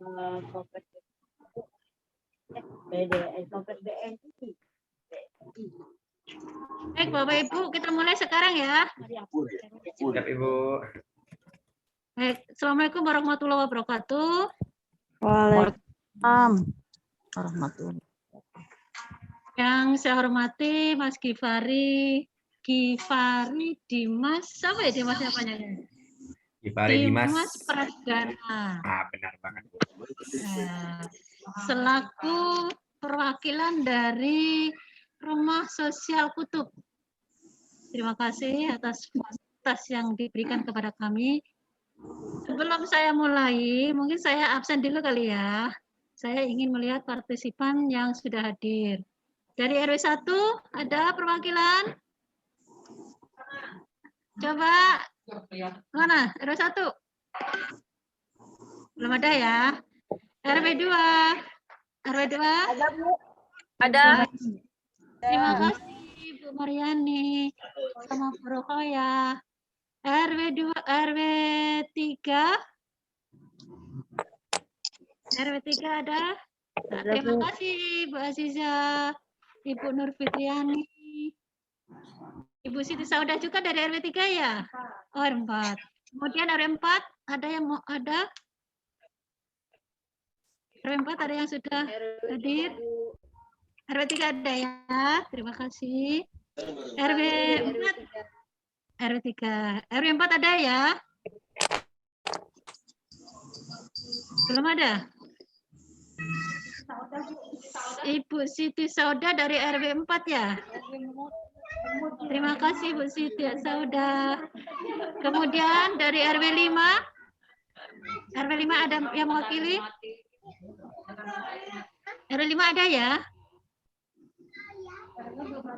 Baik, Bapak Ibu, kita mulai sekarang ya. Siap, Ibu. Baik, Assalamualaikum warahmatullahi wabarakatuh. Waalaikumsalam warahmatullahi. Yang saya hormati Mas Gifari Dimas, apa ya Dimasnya panjangnya? Gifari Dimas Pradana. Benar banget. Nah, selaku perwakilan dari Rumah Sosial Kutub. Terima kasih atas fasilitas yang diberikan kepada kami. Sebelum saya mulai, mungkin saya absen dulu kali ya. Saya ingin melihat partisipan yang sudah hadir. Dari RW 1 ada perwakilan? Coba. Mana? RW 1? Belum ada ya? RW 2? RW 2? Ada, Bu. Ada. Terima kasih Bu Mariani sama Bu Rokhaya. RW 2, RW 3? RW 3 ada? Nah, terima kasih Bu Aziza, Ibu Nur Fitriani, Ibu Siti Saudah juga dari RW 3 ya? Oh, RW 4. Kemudian RW 4 ada yang mau ada? RW 4 ada yang sudah hadir? RW 3 ada ya? Terima kasih. RW 4? RW 3. RW 4 ada ya? Belum ada? Ibu Siti Saudah dari RW 4 ya? Terima kasih Bu Siti Saudah. Kemudian dari RW 5? RW 5 ada yang mewakili? RW 5 ada ya?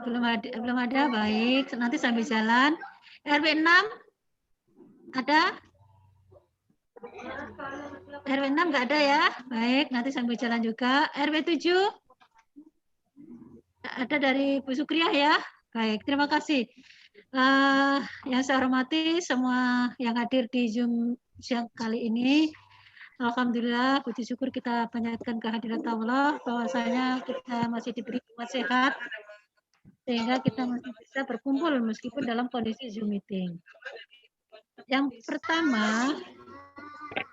Belum ada, baik. Nanti sambil jalan. RW 6 ada? RW 6 nggak ada ya? Baik, nanti sambil jalan juga. RW 7 ada dari Bu Sukriah ya? Baik, terima kasih. Yang saya hormati semua yang hadir di Zoom siang kali ini. Alhamdulillah, puji syukur kita panjatkan kehadirat Allah bahwasanya kita masih diberi umat sehat sehingga kita masih bisa berkumpul meskipun dalam kondisi Zoom meeting. Yang pertama,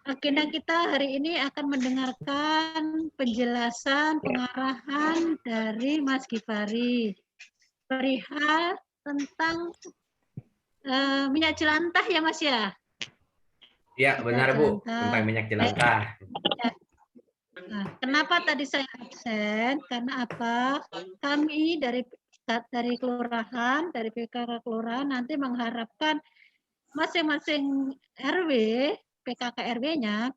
agenda kita hari ini akan mendengarkan penjelasan pengarahan dari Mas Gifari perihal tentang minyak jelantah ya Mas ya? Iya, benar Bu, tentang minyak jelantah. Nah, kenapa tadi saya absen? Karena apa? Kami dari kelurahan, dari PKK kelurahan nanti mengharapkan masing-masing RW, PKK RW-nya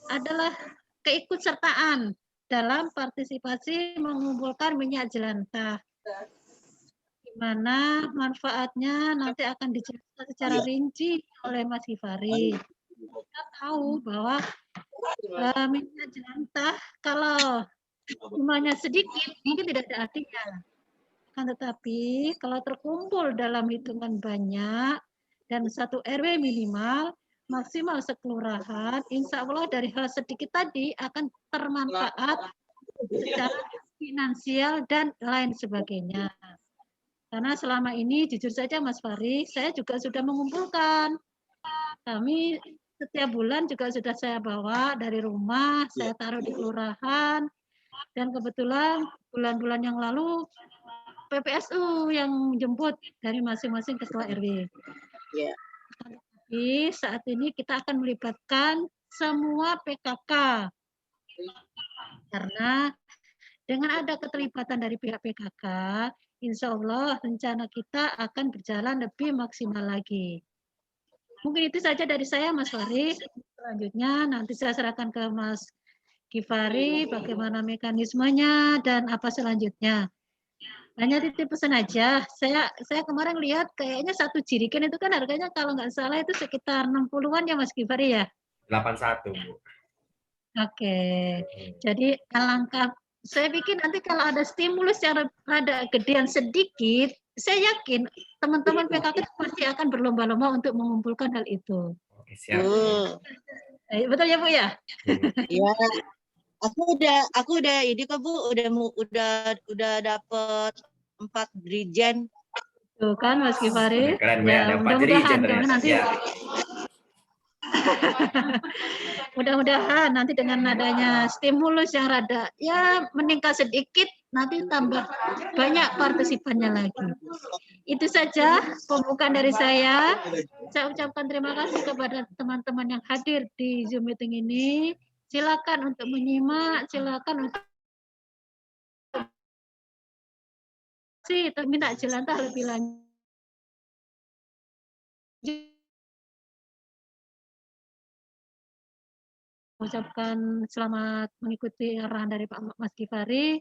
adalah keikutsertaan dalam partisipasi mengumpulkan minyak jelantah. Di mana manfaatnya nanti akan dijelaskan secara rinci oleh Mas Gifari. Kita tahu bahwa minyak jelantah kalau jumlahnya sedikit mungkin tidak ada artinya. Akan tetapi kalau terkumpul dalam hitungan banyak dan satu RW minimal maksimal sekelurahan, insya Allah dari hal sedikit tadi akan termanfaat secara finansial dan lain sebagainya. Karena selama ini jujur saja Mas Fari, saya juga sudah mengumpulkan. Kami setiap bulan juga sudah saya bawa dari rumah, saya taruh di kelurahan, dan kebetulan bulan-bulan yang lalu PPSU yang jemput dari masing-masing ketua RW. Tapi saat ini kita akan melibatkan semua PKK. Karena dengan ada keterlibatan dari pihak PKK, insya Allah rencana kita akan berjalan lebih maksimal lagi. Mungkin itu saja dari saya, Mas Fari. Selanjutnya nanti saya serahkan ke Mas Gifari bagaimana mekanismenya dan apa selanjutnya. Hanya titip pesan aja. Saya kemarin lihat kayaknya satu jirigen itu kan harganya kalau nggak salah itu sekitar 60-an ya Mas Gifari ya? 81, Bu. Oke. Jadi alangkah saya pikir nanti kalau ada stimulus yang ada gedean sedikit, saya yakin teman-teman PKK pasti akan berlomba-lomba untuk mengumpulkan hal itu. Oke, siap. Betul ya Bu ya? Iya, aku udah ini kok Bu, udah dapet 4 Drijen. Tuh kan Mas Gifari. Keren Bu ya, ada 4 mudah-mudahan Drijen ternyata. nanti Ya. mudah-mudahan nanti dengan adanya stimulus yang rada ya meningkat sedikit, nanti tambah banyak partisipannya lagi. Itu saja pembukaan dari saya. Saya ucapkan terima kasih kepada teman-teman yang hadir di Zoom meeting ini. Silakan untuk menyimak, silakan untuk minta jelantah lebih lanjut. Ucapkan selamat mengikuti arahan dari Pak Mas Gifari,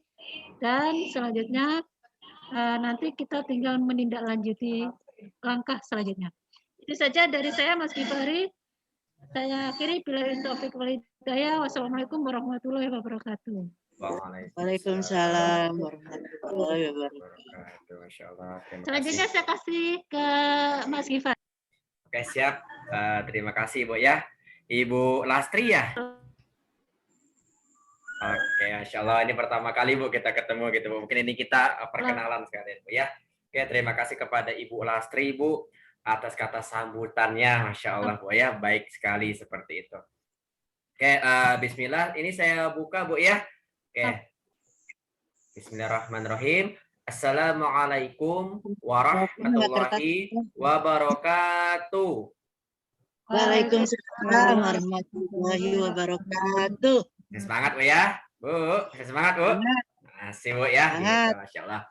dan selanjutnya nanti kita tinggal menindaklanjuti langkah selanjutnya. Itu saja dari saya Mas Gifari. Saya akhiri, billahi taufiq wal hidayah. Wassalamualaikum warahmatullahi wabarakatuh. Waalaikumsalam warahmatullahi wabarakatuh. Masya Allah. Terima Selanjutnya kasih. saya kasih ke Mas Gifari. Oke, siap. Terima kasih Bu ya. Ibu Lastri ya. Oke, Masya Allah. Ini pertama kali Bu kita ketemu gitu Bu. Mungkin ini kita perkenalan sekalian Bu ya. Oke, terima kasih kepada Ibu Lastri Bu atas kata sambutannya. Masya Allah Bu ya. Baik sekali seperti itu. Oke, bismillah. Ini saya buka Bu ya. Oke. Bismillahirrahmanirrahim. Assalamualaikum warahmatullahi wabarakatuh. Waalaikumsalam warahmatullahi wabarakatuh. Semangat Bu ya. Bu, semangat Bu. Masih Bu ya. Gitu, Masya Allah.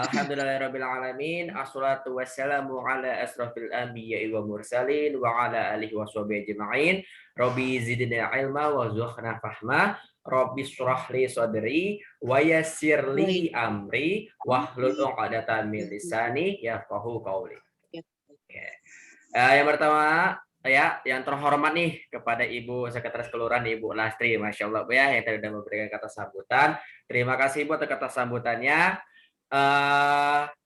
Alhamdulillahirrabbilalamin. Assalatu wassalamu ala asrafil anbiya'i wa mursalin wa ala alihi wa sahbihi ajma'in. Rabbi zidna ilma wa zukhna fahma. Rabbi syrah li sadri wa yassir li amri wahlul 'uqdatam min lisani yafqahu qawli. Yang pertama ya, yang terhormat nih kepada Ibu Sekretaris Kelurahan Ibu Lastri, Masya Allah Bu ya, yang tadi sudah memberikan kata sambutan. Terima kasih Bu atas kata sambutannya.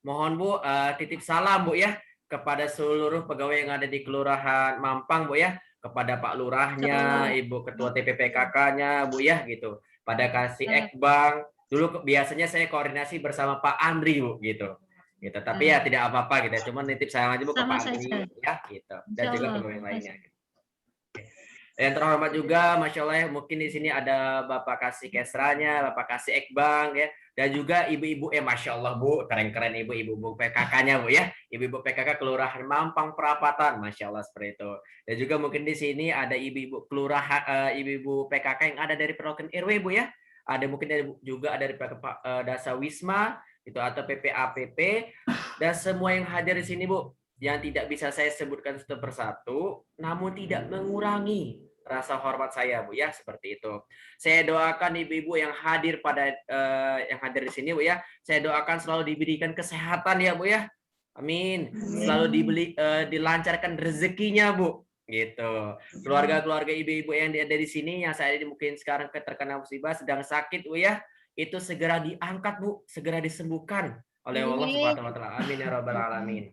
Mohon Bu titip salam Bu ya kepada seluruh pegawai yang ada di Kelurahan Mampang Bu ya, kepada Pak Lurahnya, Ibu Ketua TPPKK-nya Bu ya gitu. Pada kasih Ekbang, dulu biasanya saya koordinasi bersama Pak Andri Bu gitu. Gitu. Tapi ya tidak apa-apa gitu. Cuma nitip salam aja Bu ke Pak Andri ya gitu. Dan juga pegawai lainnya. Yang terhormat juga, Masya Allah ya, mungkin di sini ada Bapak Kasih Kesranya, Bapak Kasih Ekbang ya, dan juga ibu-ibu Masya Allah Bu, keren-keren ibu-ibu PKK-nya Bu ya, ibu-ibu PKK Kelurahan Mampang Perapatan, Masya Allah seperti itu. Dan juga mungkin di sini ada ibu-ibu kelurahan, ibu-ibu PKK yang ada dari perwakilan RW Bu ya, ada mungkin juga dari Dasa Wisma itu atau PPAPP, dan semua yang hadir di sini Bu, yang tidak bisa saya sebutkan satu persatu, namun tidak mengurangi rasa hormat saya Bu ya, seperti itu. Saya doakan ibu-ibu yang hadir yang hadir di sini Bu ya, saya doakan selalu diberikan kesehatan ya Bu ya, amin. Selalu dilancarkan rezekinya Bu, gitu. Keluarga-keluarga ibu-ibu yang ada di sini yang saya mungkin sekarang terkena musibah sedang sakit Bu ya, itu segera diangkat Bu, segera disembuhkan oleh Allah Subhanahu wa taala. Amin ya rabbal alamin.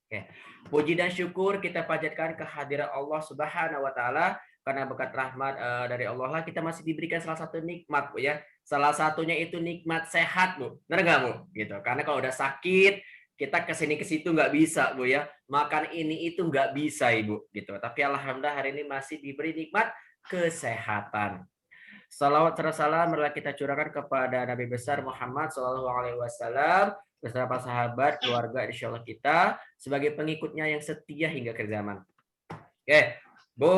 Oke. Puji dan syukur kita panjatkan kehadiran Allah Subhanahu wa taala, karena berkat rahmat dari Allah lah kita masih diberikan salah satu nikmat Bu ya. Salah satunya itu nikmat sehat Bu. Benar nggak Bu? Gitu. Karena kalau udah sakit kita kesini ke situ nggak bisa Bu ya. Makan ini itu nggak bisa Ibu gitu. Tapi alhamdulillah hari ini masih diberi nikmat kesehatan. Salawat serta salam marilah kita curahkan kepada Nabi besar Muhammad SAW beserta para sahabat, keluarga, insya Allah kita sebagai pengikutnya yang setia hingga akhir zaman. Oke, Bu.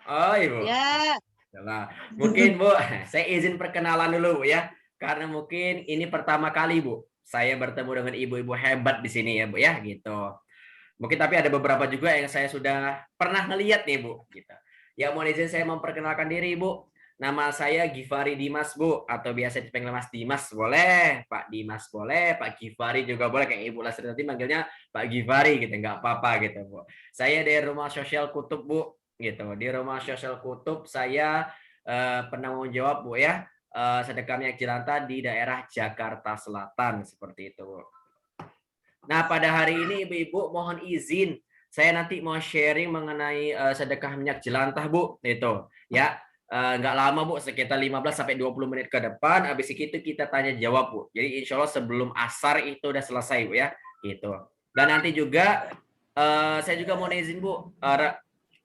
Oh, Ibu. Ya. Nah, mungkin Bu, saya izin perkenalan dulu Bu ya, karena mungkin ini pertama kali Bu saya bertemu dengan ibu-ibu hebat di sini ya Bu ya, gitu. Mungkin tapi ada beberapa juga yang saya sudah pernah ngeliat nih Bu, gitu. Ya mohon izin saya memperkenalkan diri Bu. Nama saya Gifari Dimas Bu, atau biasa dipanggil Mas Dimas boleh, Pak Dimas boleh, Pak Gifari juga boleh, kayak Ibu Lastri nanti manggilnya Pak Gifari gitu, nggak apa-apa gitu Bu. Saya dari Rumah Sosial Kutub Bu, gitu. Di Rumah Sosial Kutub saya penanggung jawab Bu ya, sedekah minyak jelantah di daerah Jakarta Selatan seperti itu Bu. Nah pada hari ini ibu-ibu mohon izin saya nanti mau sharing mengenai sedekah minyak jelantah, Bu. Itu, ya. Nggak lama, Bu, sekitar 15 sampai 20 menit ke depan. Habis itu kita tanya jawab, Bu. Jadi insya Allah sebelum asar itu udah selesai, Bu, ya. Gitu. Dan nanti juga saya juga mau izin, Bu,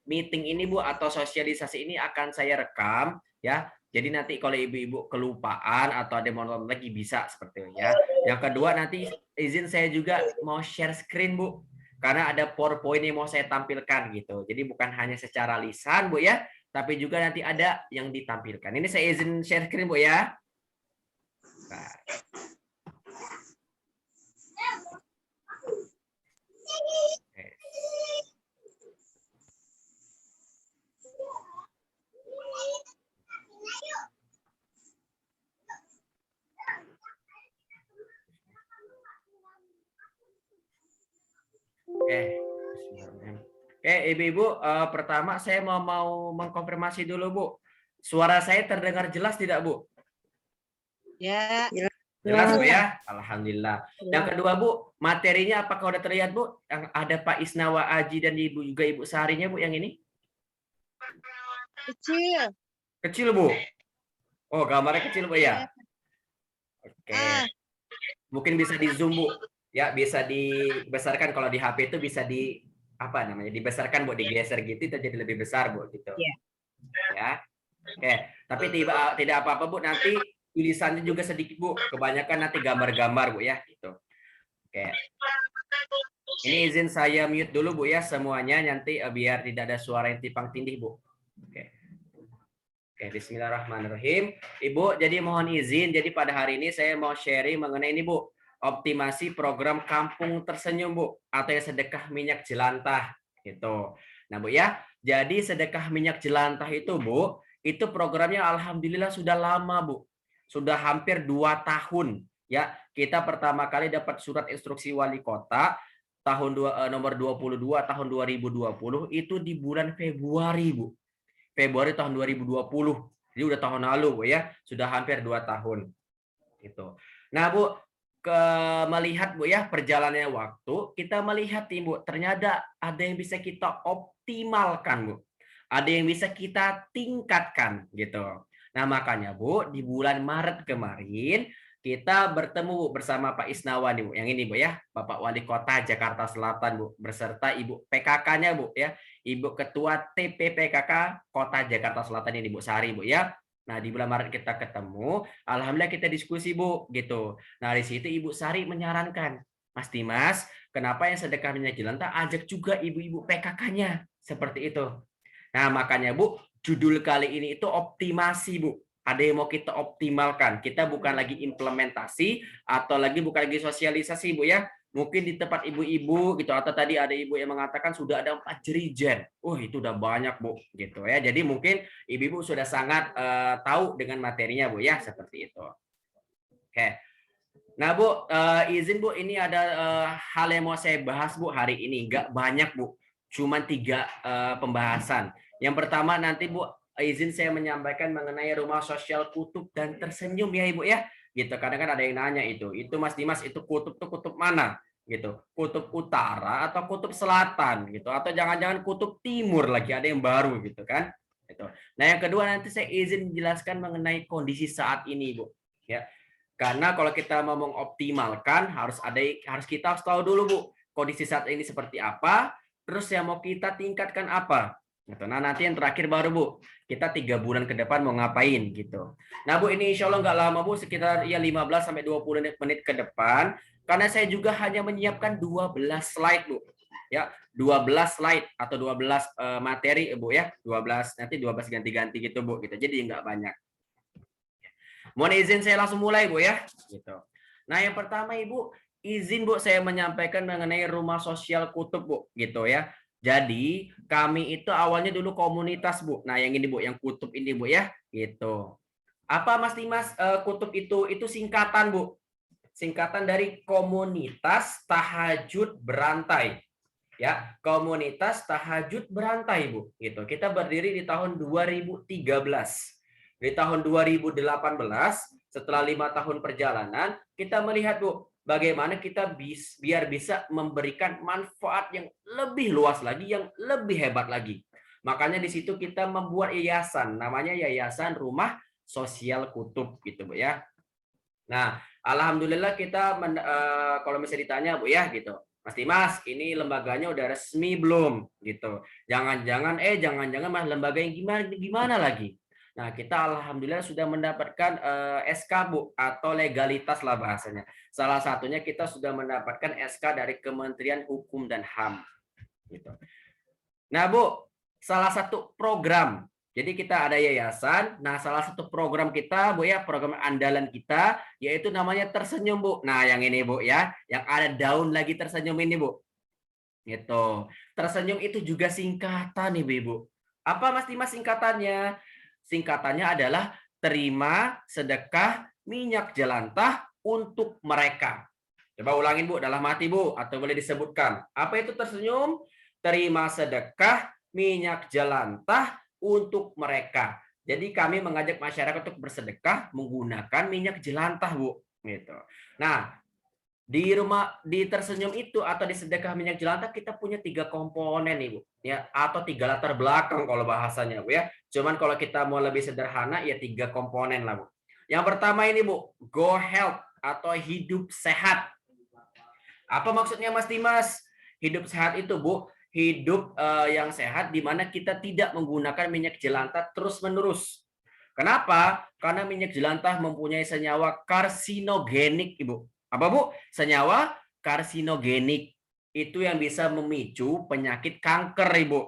meeting ini, Bu, atau sosialisasi ini akan saya rekam, ya. Jadi nanti kalau ibu-ibu kelupaan atau ada mau nonton lagi bisa seperti itu, ya. Yang kedua, nanti izin saya juga mau share screen, Bu. Karena ada PowerPoint yang mau saya tampilkan gitu. Jadi bukan hanya secara lisan, Bu, ya, tapi juga nanti ada yang ditampilkan. Ini saya izin share screen, Bu, ya. Nah. Oke, ibu-ibu, pertama saya mau mengkonfirmasi dulu, Bu. Suara saya terdengar jelas tidak, Bu? Ya. Jelas, Bu, ya? Alhamdulillah. Yang kedua, Bu, materinya apakah udah terlihat, Bu? Yang ada Pak Isnawa Aji dan Ibu juga Ibu Sarinya, Bu, yang ini? Kecil. Kecil, Bu? Oh, gambarnya kecil, Bu, ya? Oke. Mungkin bisa di zoom, Bu. Ya, bisa dibesarkan. Kalau di HP itu bisa dibesarkan, Bu, digeser gitu itu jadi lebih besar, Bu, gitu. Ya. Oke, tapi tidak apa-apa, Bu, nanti tulisannya juga sedikit, Bu. Kebanyakan nanti gambar-gambar, Bu, ya, gitu. Oke. Ini izin saya mute dulu, Bu, ya, semuanya nanti biar tidak ada suara yang timpang tindih, Bu. Oke. Oke, bismillahirrahmanirrahim. Ibu, jadi mohon izin, jadi pada hari ini saya mau sharing mengenai ini, Bu. Optimasi program Kampung Tersenyum, Bu, atau yang sedekah minyak jelantah gitu. Nah, Bu, ya. Jadi sedekah minyak jelantah itu, Bu, itu programnya alhamdulillah sudah lama, Bu. Sudah hampir 2 tahun, ya. Kita pertama kali dapat surat instruksi wali kota nomor 22 tahun 2020 itu di bulan Februari, Bu. Februari tahun 2020. Jadi udah tahun lalu, Bu, ya. Sudah hampir 2 tahun. Gitu. Nah, Bu, melihat, Bu, ya, perjalannya waktu, kita melihat nih, Bu, ternyata ada yang bisa kita optimalkan, Bu. Ada yang bisa kita tingkatkan gitu. Nah, makanya, Bu, di bulan Maret kemarin kita bertemu, Bu, bersama Pak Isnawa nih, Bu. Yang ini, Bu, ya, Bapak Wali Kota Jakarta Selatan, Bu, beserta Ibu PKK-nya, Bu, ya. Ibu Ketua TPPKK Kota Jakarta Selatan ini, Bu Sari, Bu, ya. Nah, di bulan Maret kita ketemu, alhamdulillah kita diskusi, Bu, gitu. Nah, di situ Ibu Sari menyarankan, Mas Dimas, kenapa yang sedekah minyak jelantah ajak juga ibu-ibu PKK-nya, seperti itu. Nah, makanya, Bu, judul kali ini itu optimasi, Bu. Ada yang mau kita optimalkan. Kita bukan lagi implementasi atau bukan lagi sosialisasi, Bu, ya. Mungkin di tempat ibu-ibu gitu, atau tadi ada ibu yang mengatakan sudah ada 4 jerigen. Itu udah banyak, Bu, gitu ya. Jadi mungkin ibu-ibu sudah sangat tahu dengan materinya, Bu, ya, seperti itu. Oke. Nah, Bu, izin, Bu, ini ada hal yang mau saya bahas, Bu, hari ini. Nggak banyak, Bu. Cuma 3 pembahasan. Yang pertama nanti, Bu, izin saya menyampaikan mengenai rumah sosial kutub dan tersenyum, ya, Ibu, ya. Gitu. Kadang kan ada yang nanya itu Mas Dimas, itu kutub tuh kutub mana? Gitu. Kutub utara atau kutub selatan gitu, atau jangan-jangan kutub timur lagi, ada yang baru gitu kan. Gitu. Nah, yang kedua nanti saya izin menjelaskan mengenai kondisi saat ini, Bu, ya. Karena kalau kita mau mengoptimalkan harus kita tahu dulu, Bu, kondisi saat ini seperti apa, terus yang mau kita tingkatkan apa. Gitu. Nah, nanti yang terakhir baru, Bu, kita 3 bulan ke depan mau ngapain gitu. Nah, Bu, ini insya Allah nggak lama, Bu, sekitar 15 sampai 20 menit ke depan, karena saya juga hanya menyiapkan 12 slide, Bu. Ya, 12 slide atau 12 materi, Bu, ya. 12 ganti-ganti gitu, Bu, gitu. Jadi nggak banyak. Mohon izin saya langsung mulai, Bu, ya. Gitu. Nah, yang pertama, Ibu, izin, Bu, saya menyampaikan mengenai rumah sosial kutub, Bu, gitu ya. Jadi, kami itu awalnya dulu komunitas, Bu. Nah, yang ini, Bu, yang kutub ini, Bu, ya, gitu. Apa, Mas Dimas, kutub itu singkatan, Bu. Singkatan dari Komunitas Tahajud Berantai. Ya, Komunitas Tahajud Berantai, Bu, gitu. Kita berdiri di tahun 2013. Di tahun 2018, setelah 5 tahun perjalanan, kita melihat, Bu, bagaimana kita biar bisa memberikan manfaat yang lebih luas lagi, yang lebih hebat lagi. Makanya di situ kita membuat yayasan, namanya Yayasan Rumah Sosial Kutub gitu, Bu ya. Nah, alhamdulillah kita kalau misalnya ditanya Bu ya gitu, Mas Dimas, ini lembaganya udah resmi belum gitu. Jangan-jangan Mas lembaga yang gimana lagi. Nah, kita alhamdulillah sudah mendapatkan SK Bu atau legalitas lah bahasanya. Salah satunya kita sudah mendapatkan SK dari Kementerian Hukum dan HAM gitu. Nah, Bu, salah satu program. Jadi kita ada yayasan. Nah, salah satu program kita, Bu ya, program andalan kita yaitu namanya Tersenyum, Bu. Nah, yang ini, Bu ya, yang ada daun lagi tersenyum ini, Bu. Gitu. Tersenyum itu juga singkatan nih, Bu. Apa Mas Dimas singkatannya? Singkatannya adalah terima sedekah minyak jelantah untuk mereka. Coba ulangin, Bu, dalam hati, Bu, atau boleh disebutkan. Apa itu tersenyum? Terima sedekah minyak jelantah untuk mereka. Jadi kami mengajak masyarakat untuk bersedekah menggunakan minyak jelantah, Bu. Gitu. Nah, di tersenyum itu atau di sedekah minyak jelantah kita punya 3 komponen nih, Bu. Ya, atau 3 latar belakang kalau bahasanya, Bu ya. Cuman kalau kita mau lebih sederhana ya 3 komponen lah, Bu. Yang pertama ini, Bu, Go Health atau hidup sehat. Apa maksudnya Mas Dimas? Hidup sehat itu, Bu, hidup yang sehat di mana kita tidak menggunakan minyak jelantah terus-menerus. Kenapa? Karena minyak jelantah mempunyai senyawa karsinogenik, Ibu. Apa, Bu? Senyawa karsinogenik. Itu yang bisa memicu penyakit kanker, Ibu.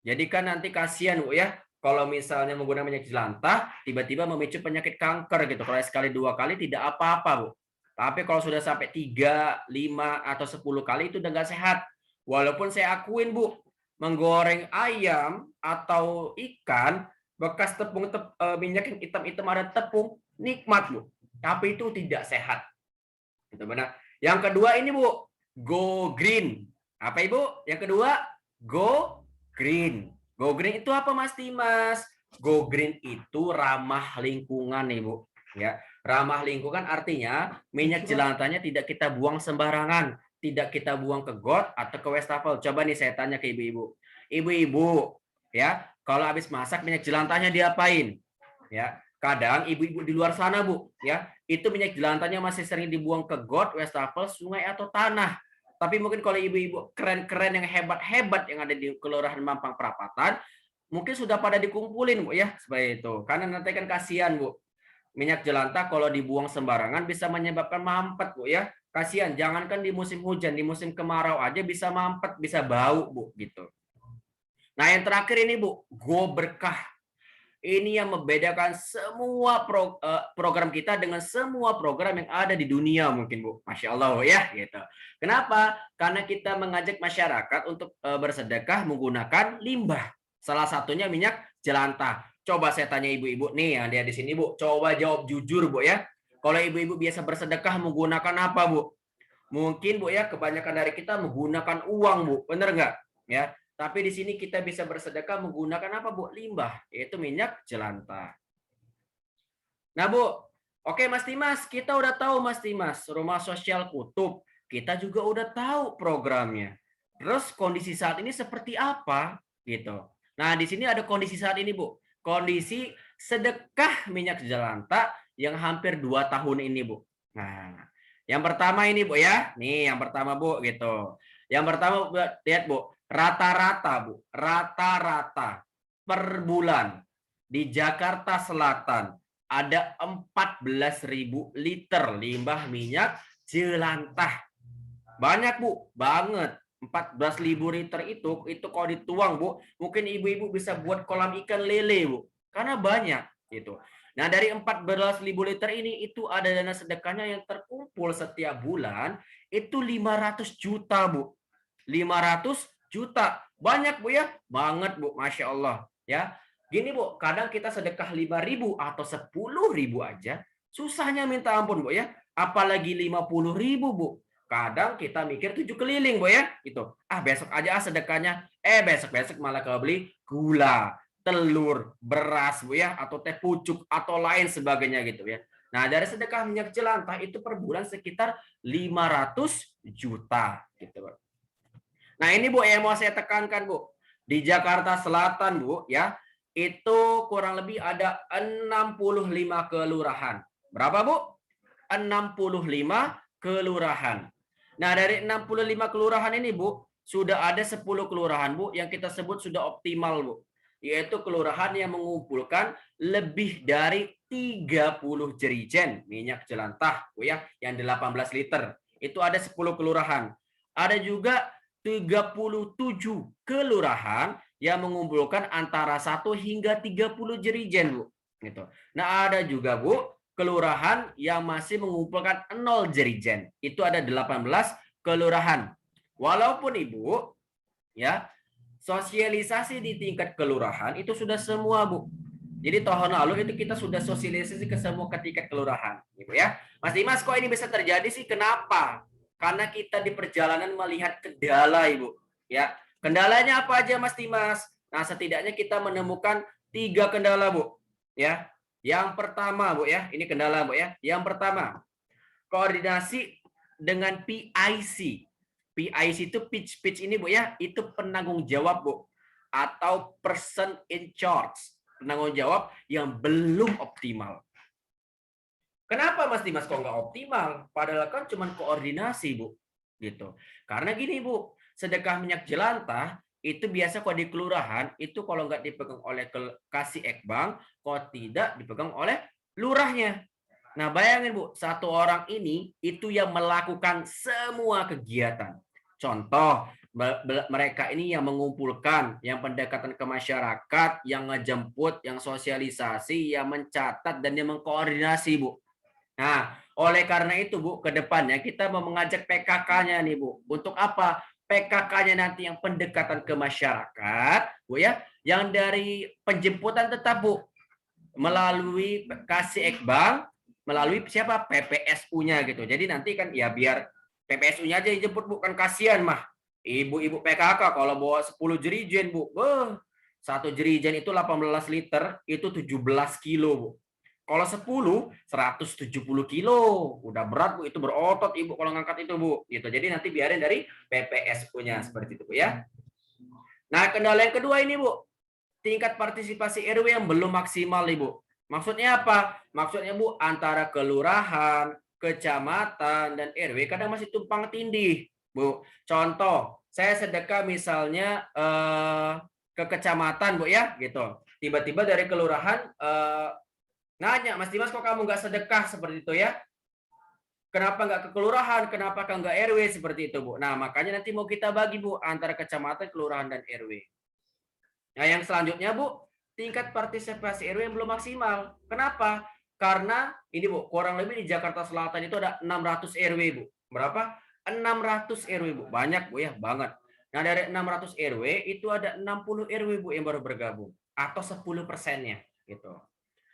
Jadi kan nanti kasihan, Bu ya, kalau misalnya menggunakan minyak jelantah tiba-tiba memicu penyakit kanker gitu. Kalau sekali 2 kali tidak apa-apa, Bu. Tapi kalau sudah sampai 3, 5 atau 10 kali itu udah nggak sehat. Walaupun saya akuin, Bu, menggoreng ayam atau ikan bekas minyak yang hitam-hitam ada tepung, nikmat, Bu. Tapi itu tidak sehat. Itu benar. Yang kedua ini, Bu, Go Green. Apa, Ibu? Yang kedua, Go Green. Go Green itu apa, Mas Dimas? Go Green itu ramah lingkungan nih, Bu. Ya, ramah lingkungan artinya minyak jelantahnya tidak kita buang sembarangan, tidak kita buang ke got atau ke wastafel. Coba nih saya tanya ke ibu-ibu. Ibu-ibu, ya, kalau habis masak minyak jelantahnya diapain? Ya, kadang ibu-ibu di luar sana, Bu, ya, itu minyak jelantahnya masih sering dibuang ke got, wastafel, sungai atau tanah. Tapi mungkin kalau ibu-ibu keren-keren yang hebat-hebat yang ada di Kelurahan Mampang Perapatan, mungkin sudah pada dikumpulin, Bu ya, seperti itu. Karena nanti kan kasihan, Bu. Minyak jelantah kalau dibuang sembarangan bisa menyebabkan mampet, Bu ya. Kasihan, jangankan di musim hujan, di musim kemarau aja bisa mampet, bisa bau, Bu, gitu. Nah, yang terakhir ini, Bu, Go Berkah. Ini yang membedakan semua program kita dengan semua program yang ada di dunia mungkin, Bu. Masya Allah, ya, gitu. Kenapa? Karena kita mengajak masyarakat untuk bersedekah menggunakan limbah. Salah satunya minyak jelantah. Coba saya tanya ibu-ibu nih yang ada di sini, Bu. Coba jawab jujur, Bu ya. Kalau ibu-ibu biasa bersedekah menggunakan apa, Bu? Mungkin, Bu ya, kebanyakan dari kita menggunakan uang, Bu. Bener nggak? Ya. Tapi di sini kita bisa bersedekah menggunakan apa, Bu? Limbah, yaitu minyak jelantah. Nah, Bu, oke Mas Dimas, kita udah tahu Mas Dimas, Rumah Sosial Kutub. Kita juga udah tahu programnya. Terus kondisi saat ini seperti apa? Gitu. Nah, di sini ada kondisi saat ini, Bu. Kondisi sedekah minyak jelantah yang hampir 2 tahun ini, Bu. Nah, yang pertama ini, Bu ya. Nih, yang pertama, Bu, gitu. Yang pertama, lihat, Bu. Rata-rata, Bu. Rata-rata per bulan di Jakarta Selatan ada 14.000 liter limbah minyak jelantah. Banyak, Bu. Banget. 14.000 liter itu kalau dituang, Bu, mungkin ibu-ibu bisa buat kolam ikan lele, Bu. Karena banyak gitu. Nah, dari 14.000 liter ini itu ada dana sedekahnya yang terkumpul setiap bulan itu 500 juta, Bu. 500 juta. Banyak, Bu ya? Banget, Bu. Masya Allah, ya. Gini, Bu, kadang kita sedekah 5.000 atau 10.000 aja susahnya minta ampun, Bu ya. Apalagi 50.000, Bu. Kadang kita mikir 7 keliling, Bu ya, gitu. Ah, besok aja sedekahnya. Besok-besok malah kebeli gula, telur, beras, Bu ya, atau teh pucuk atau lain sebagainya gitu ya. Nah, dari sedekah minyak jelantah itu per bulan sekitar 500 juta gitu, Bu. Nah, ini Bu yang mau saya tekankan, Bu. Di Jakarta Selatan, Bu, ya, itu kurang lebih ada 65 kelurahan. Berapa, Bu? 65 kelurahan. Nah, dari 65 kelurahan ini, Bu, sudah ada 10 kelurahan, Bu, yang kita sebut sudah optimal, Bu. Yaitu kelurahan yang mengumpulkan lebih dari 30 jerigen minyak jelantah, Bu, ya, yang 18 liter. Itu ada 10 kelurahan. Ada juga 37 kelurahan yang mengumpulkan antara 1 hingga 30 jerigen, Bu. Gitu. Nah, ada juga, Bu, kelurahan yang masih mengumpulkan 0 jerigen. Itu ada 18 kelurahan. Walaupun Ibu, ya, sosialisasi di tingkat kelurahan itu sudah semua, Bu. Jadi tahun lalu itu kita sudah sosialisasi ke semua ke tingkat kelurahan, Ibu, ya. Mas Dimas, kok ini bisa terjadi sih? Kenapa? Karena kita di perjalanan melihat kendala, Ibu. Ya, kendalanya apa aja, Mas Dimas? Nah, setidaknya kita menemukan 3 kendala, Bu. Ya, yang pertama, Bu, ya, ini kendala, Bu, ya. Yang pertama, koordinasi dengan PIC. PIC itu pitch ini, Bu, ya, itu penanggung jawab, Bu, atau person in charge, penanggung jawab yang belum optimal. Kenapa, Mas Dimas, kok nggak optimal? Padahal kan cuma koordinasi, Bu. Gitu. Karena gini, Bu, sedekah minyak jelantah itu biasa kalau di kelurahan itu kalau nggak dipegang oleh kasih ekbang, kalau tidak dipegang oleh lurahnya. Nah, bayangin, Bu, satu orang ini itu yang melakukan semua kegiatan. Contoh, mereka ini yang mengumpulkan, yang pendekatan ke masyarakat, yang ngejemput, yang sosialisasi, yang mencatat, dan yang mengkoordinasi, Bu. Nah, oleh karena itu, Bu, ke depannya kita mau mengajak PKK-nya nih, Bu. Untuk apa? PKK-nya nanti yang pendekatan ke masyarakat, Bu, ya, yang dari penjemputan tetap, Bu, melalui kasih ekbang, melalui siapa? PPSU-nya gitu. Jadi nanti kan ya biar PPSU-nya aja yang jemput, bukan kasihan mah. Ibu-ibu PKK kalau bawa 10 jerigen, Bu. Satu jerigen itu 18 liter, itu 17 kilo, Bu. Kalau 10, 170 kilo. Udah berat, Bu. Itu berotot Ibu kalau ngangkat itu, Bu. Gitu. Jadi nanti biarin dari PPSU-nya seperti itu, Bu, ya. Nah, kendala yang kedua ini, Bu. Tingkat partisipasi RW yang belum maksimal, Ibu. Maksudnya apa? Maksudnya, Bu, antara kelurahan, kecamatan, dan RW kadang masih tumpang tindih, Bu. Contoh, saya sedekah misalnya ke kecamatan, Bu, ya, gitu. Tiba-tiba dari kelurahan nanya, Mas Dimas, kok kamu nggak sedekah seperti itu, ya? Kenapa nggak ke kelurahan? Kenapa nggak RW seperti itu, Bu? Nah, makanya nanti mau kita bagi, Bu, antara kecamatan, kelurahan, dan RW. Nah, yang selanjutnya, Bu, tingkat partisipasi RW yang belum maksimal. Kenapa? Karena ini, Bu, kurang lebih di Jakarta Selatan itu ada 600 RW, Bu. Berapa? 600 RW, Bu. Banyak, Bu, ya, banget. Nah, dari 600 RW itu ada 60 RW, Bu, yang baru bergabung, atau 10%-nya gitu.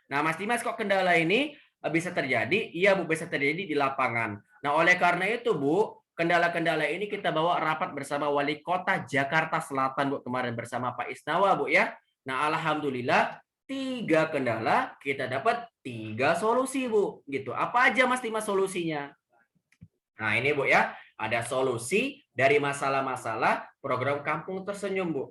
Nah, Mas Dimas, kok kendala ini bisa terjadi? Iya, Bu, bisa terjadi di lapangan. Nah, oleh karena itu, Bu, kendala-kendala ini kita bawa rapat bersama Wali Kota Jakarta Selatan, Bu, kemarin bersama Pak Isnawa, Bu, ya. Nah, alhamdulillah 3 kendala kita dapat 3 solusi, Bu. Gitu. Apa aja, Mas Dimas, solusinya? Nah, ini, Bu, ya. Ada solusi dari masalah-masalah program Kampung Tersenyum, Bu.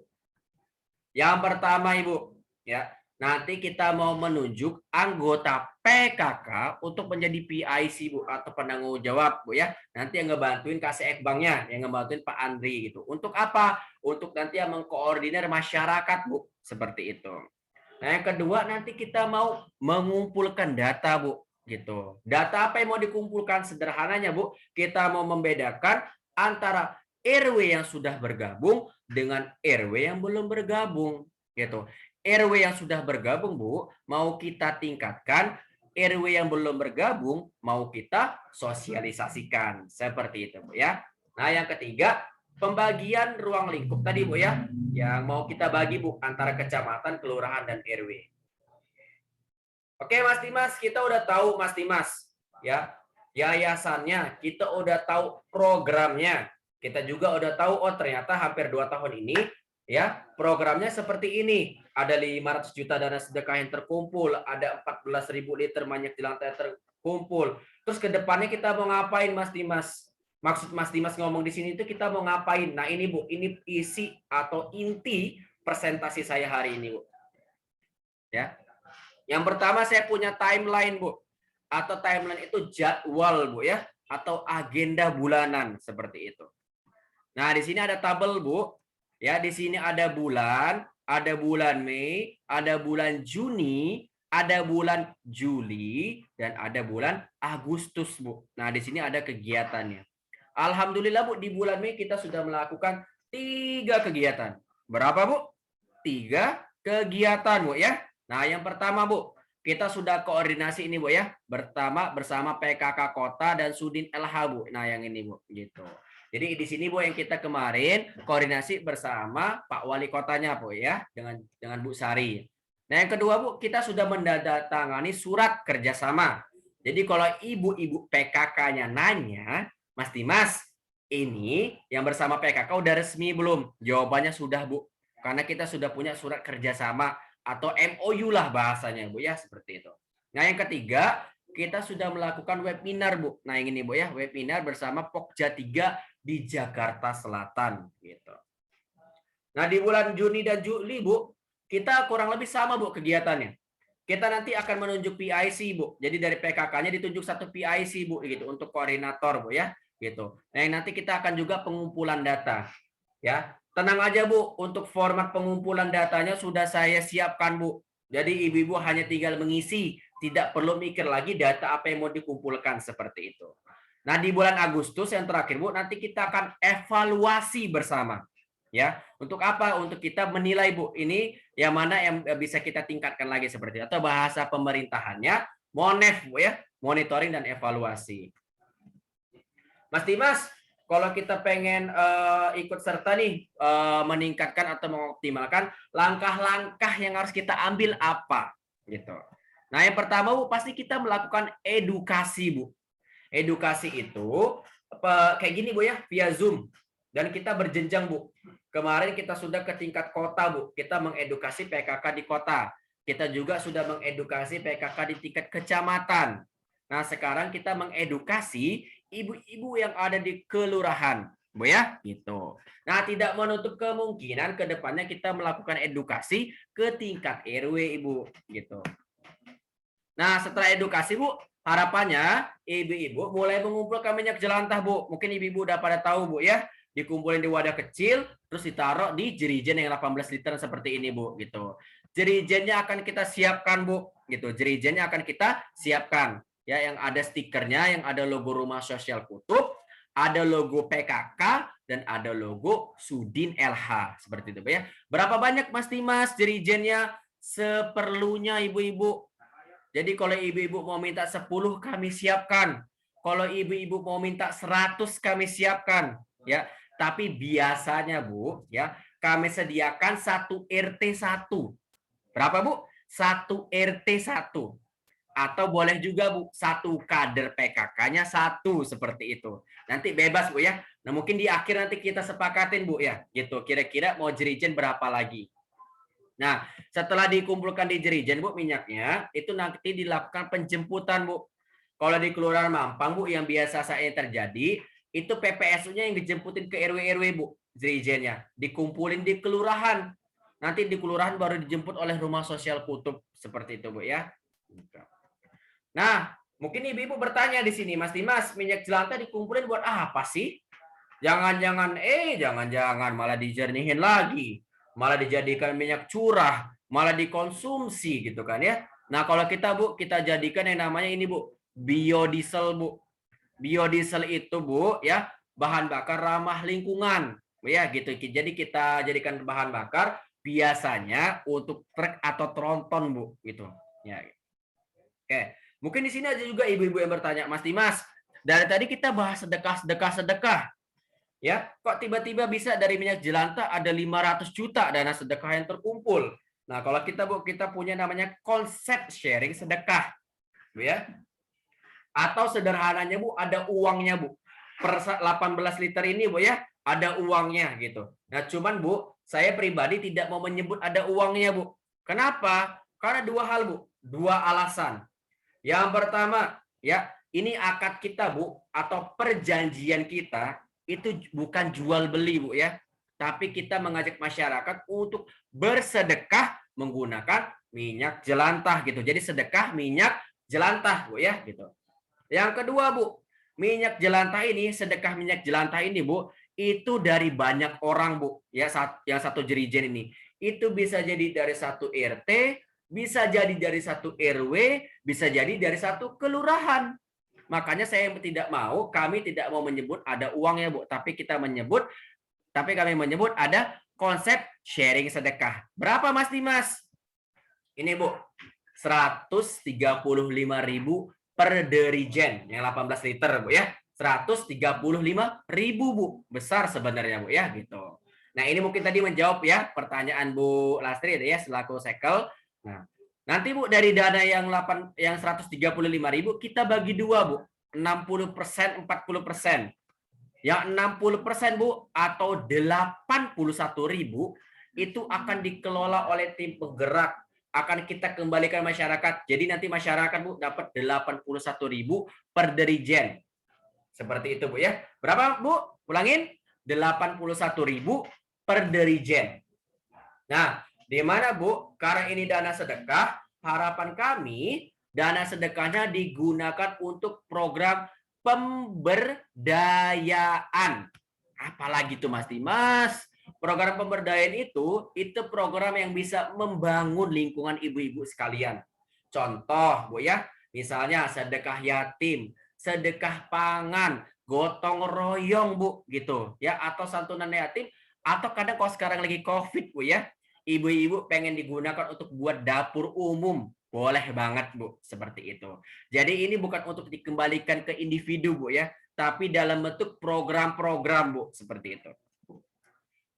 Yang pertama, Ibu, ya. Nanti kita mau menunjuk anggota PKK untuk menjadi PIC, Bu, atau penanggung jawab, Bu, ya. Nanti yang ngebantuin kasih ekbangnya, yang ngebantuin Pak Andri gitu. Untuk apa? Untuk nanti yang mengkoordinir masyarakat, Bu, seperti itu. Nah, yang kedua nanti kita mau mengumpulkan data, Bu, gitu. Data apa yang mau dikumpulkan? Sederhananya, Bu, kita mau membedakan antara RW yang sudah bergabung dengan RW yang belum bergabung, gitu. RW yang sudah bergabung, Bu, mau kita tingkatkan, RW yang belum bergabung mau kita sosialisasikan. Seperti itu, Bu, ya. Nah, yang ketiga, pembagian ruang lingkup tadi, Bu, ya, yang mau kita bagi, Bu, antara kecamatan, kelurahan, dan RW. Oke, Mas Dimas, kita udah tahu, Mas Dimas, ya, yayasannya, kita udah tahu programnya, kita juga udah tahu, oh ternyata hampir 2 tahun ini, ya, programnya seperti ini. Ada 500 juta dana sedekah yang terkumpul, ada 14.000 liter minyak jelantah yang terkumpul, kumpul. Terus ke depannya kita mau ngapain, Mas Dimas? Maksud Mas Dimas ngomong di sini itu kita mau ngapain? Nah, ini Bu, ini isi atau inti presentasi saya hari ini, Bu. Ya. Yang pertama saya punya timeline, Bu. Atau timeline itu jadwal, Bu ya, atau agenda bulanan seperti itu. Nah, di sini ada tabel, Bu. Ya, di sini ada bulan Mei, ada bulan Juni, ada bulan Juli, dan ada bulan Agustus, Bu. Nah, di sini ada kegiatannya. Alhamdulillah, Bu, di bulan Mei kita sudah melakukan 3 kegiatan. Berapa, Bu? 3 kegiatan, Bu ya. Nah, yang pertama, Bu, kita sudah koordinasi ini, Bu ya, bersama PKK Kota dan Sudin LH, Bu. Nah, yang ini, Bu, gitu. Jadi di sini, Bu, yang kita kemarin koordinasi bersama Pak Wali Kotanya, Bu ya, dengan Bu Sari. Nah, yang kedua, Bu, kita sudah menandatangani surat kerjasama. Jadi kalau ibu-ibu PKK-nya nanya, Mas Dimas, ini yang bersama PKK udah resmi belum? Jawabannya sudah, Bu. Karena kita sudah punya surat kerjasama atau MOU lah bahasanya, Bu ya, seperti itu. Nah, yang ketiga, kita sudah melakukan webinar, Bu. Nah, yang ini, Bu ya, webinar bersama Pokja 3 di Jakarta Selatan gitu. Nah, di bulan Juni dan Juli, Bu, kita kurang lebih sama, Bu, kegiatannya. Kita nanti akan menunjuk PIC, Bu. Jadi dari PKK-nya ditunjuk satu PIC, Bu, gitu, untuk koordinator, Bu ya, gitu. Nah, nanti kita akan juga pengumpulan data. Ya, tenang aja, Bu, untuk format pengumpulan datanya sudah saya siapkan, Bu. Jadi ibu-ibu hanya tinggal mengisi, tidak perlu mikir lagi data apa yang mau dikumpulkan seperti itu. Nah, di bulan Agustus yang terakhir, Bu, nanti kita akan evaluasi bersama. Ya, untuk apa? Untuk kita menilai, Bu, ini yang mana yang bisa kita tingkatkan lagi seperti itu. Atau bahasa pemerintahannya MONEF, Bu ya, monitoring dan evaluasi. Mas Dimas, kalau kita pengen ikut serta nih meningkatkan atau mengoptimalkan langkah-langkah yang harus kita ambil apa gitu. Nah, yang pertama, Bu, pasti kita melakukan edukasi, Bu. Edukasi itu kayak gini, Bu ya, via Zoom. Dan kita berjenjang, Bu. Kemarin kita sudah ke tingkat kota, Bu. Kita mengedukasi PKK di kota. Kita juga sudah mengedukasi PKK di tingkat kecamatan. Nah, sekarang kita mengedukasi ibu-ibu yang ada di kelurahan, Bu ya, gitu. Nah, tidak menutup kemungkinan ke depannya kita melakukan edukasi ke tingkat RW, Ibu, gitu. Nah, setelah edukasi, Bu, harapannya ibu-ibu mulai mengumpulkan minyak jelantah, Bu. Mungkin ibu-ibu udah pada tahu, Bu ya. Dikumpulin di wadah kecil, terus ditaruh di jerigen yang 18 liter seperti ini, Bu, gitu. Jerigennya akan kita siapkan, Bu, gitu. Jerigennya akan kita siapkan. Ya, yang ada stikernya, yang ada logo Rumah Sosial Kutub, ada logo PKK, dan ada logo Sudin LH. Seperti itu, Bu ya. Berapa banyak, Mas Dimas, jerigennya? Seperlunya, ibu-ibu. Jadi kalau ibu-ibu mau minta 10, kami siapkan. Kalau ibu-ibu mau minta 100, kami siapkan. Ya, tapi biasanya, Bu, ya, kami sediakan 1 RT 1. Berapa, Bu? 1 RT 1. Atau boleh juga, Bu, 1 kader PKK-nya 1, seperti itu. Nanti bebas, Bu ya. Nah, mungkin di akhir nanti kita sepakatin, Bu ya. Gitu. Kira-kira mau jerigen berapa lagi. Nah, setelah dikumpulkan di jerigen, Bu, minyaknya, itu nanti dilakukan penjemputan, Bu. Kalau di Kelurahan Mampang, Bu, yang biasa saya terjadi, itu PPSU-nya yang dijemputin ke RW-RW, Bu, jerigennya. Dikumpulin di kelurahan. Nanti di kelurahan baru dijemput oleh Rumah Sosial Kutub. Seperti itu, Bu ya. Nah, mungkin ibu-ibu bertanya di sini, Mas Dimas, minyak jelantah dikumpulin buat apa sih? Jangan-jangan malah dijernihin lagi. Malah dijadikan minyak curah, malah dikonsumsi gitu kan ya. Nah, kalau kita, Bu, kita jadikan yang namanya ini, Bu, biodiesel, Bu. Biodiesel itu, Bu, ya, bahan bakar ramah lingkungan. Ya, gitu. Jadi kita jadikan bahan bakar biasanya untuk truk atau tronton, Bu, gitu. Ya. Oke. Mungkin di sini ada juga ibu-ibu yang bertanya, Mas Dimas, dari tadi kita bahas sedekah. Ya, kok tiba-tiba bisa dari minyak jelantah ada 500 juta dana sedekah yang terkumpul. Nah, kalau kita, Bu, kita punya namanya konsep sharing sedekah. Bu ya. Atau sederhananya, Bu, ada uangnya, Bu. Per 18 liter ini, Bu ya, ada uangnya gitu. Nah, cuman, Bu, saya pribadi tidak mau menyebut ada uangnya, Bu. Kenapa? Karena 2 hal, Bu. 2 alasan. Yang pertama, Ya, ini akad kita, Bu, atau perjanjian kita itu bukan jual beli, Bu ya. Tapi kita mengajak masyarakat untuk bersedekah menggunakan minyak jelantah gitu. Jadi sedekah minyak jelantah, Bu ya, gitu. Yang kedua, Bu, minyak jelantah ini, sedekah minyak jelantah ini, Bu, itu dari banyak orang, Bu. Ya, yang satu jerigen ini. Itu bisa jadi dari satu RT, bisa jadi dari satu RW, bisa jadi dari satu kelurahan. Makanya kami tidak mau menyebut ada uangnya, Bu, tapi kami menyebut ada konsep sharing sedekah. Berapa, Mas Dimas? Ini, Bu, 135.000 per dirijen yang 18 liter, Bu ya. 135.000, Bu. Besar sebenarnya, Bu ya, gitu. Nah, ini mungkin tadi menjawab ya pertanyaan Bu Lastri ya selaku sekel. Nah, nanti Bu dari dana yang 135.000 kita bagi dua, Bu. 60%, 40%. Yang 60%, Bu, atau 81.000 itu akan dikelola oleh tim penggerak, akan kita kembalikan masyarakat. Jadi nanti masyarakat, Bu, dapat 81.000 per dirijen. Seperti itu, Bu ya. Berapa, Bu? Ulangin. 81.000 per dirijen. Nah, di mana, Bu? Karena ini dana sedekah, harapan kami dana sedekahnya digunakan untuk program pemberdayaan. Apalagi itu, Mas Dimas? Program pemberdayaan itu program yang bisa membangun lingkungan ibu-ibu sekalian. Contoh, Bu ya, misalnya sedekah yatim, sedekah pangan, gotong royong, Bu, gitu ya, atau santunan yatim, atau kadang kalau sekarang lagi Covid, Bu ya, ibu-ibu pengen digunakan untuk buat dapur umum. Boleh banget, Bu, seperti itu. Jadi ini bukan untuk dikembalikan ke individu, Bu ya, tapi dalam bentuk program-program, Bu, seperti itu.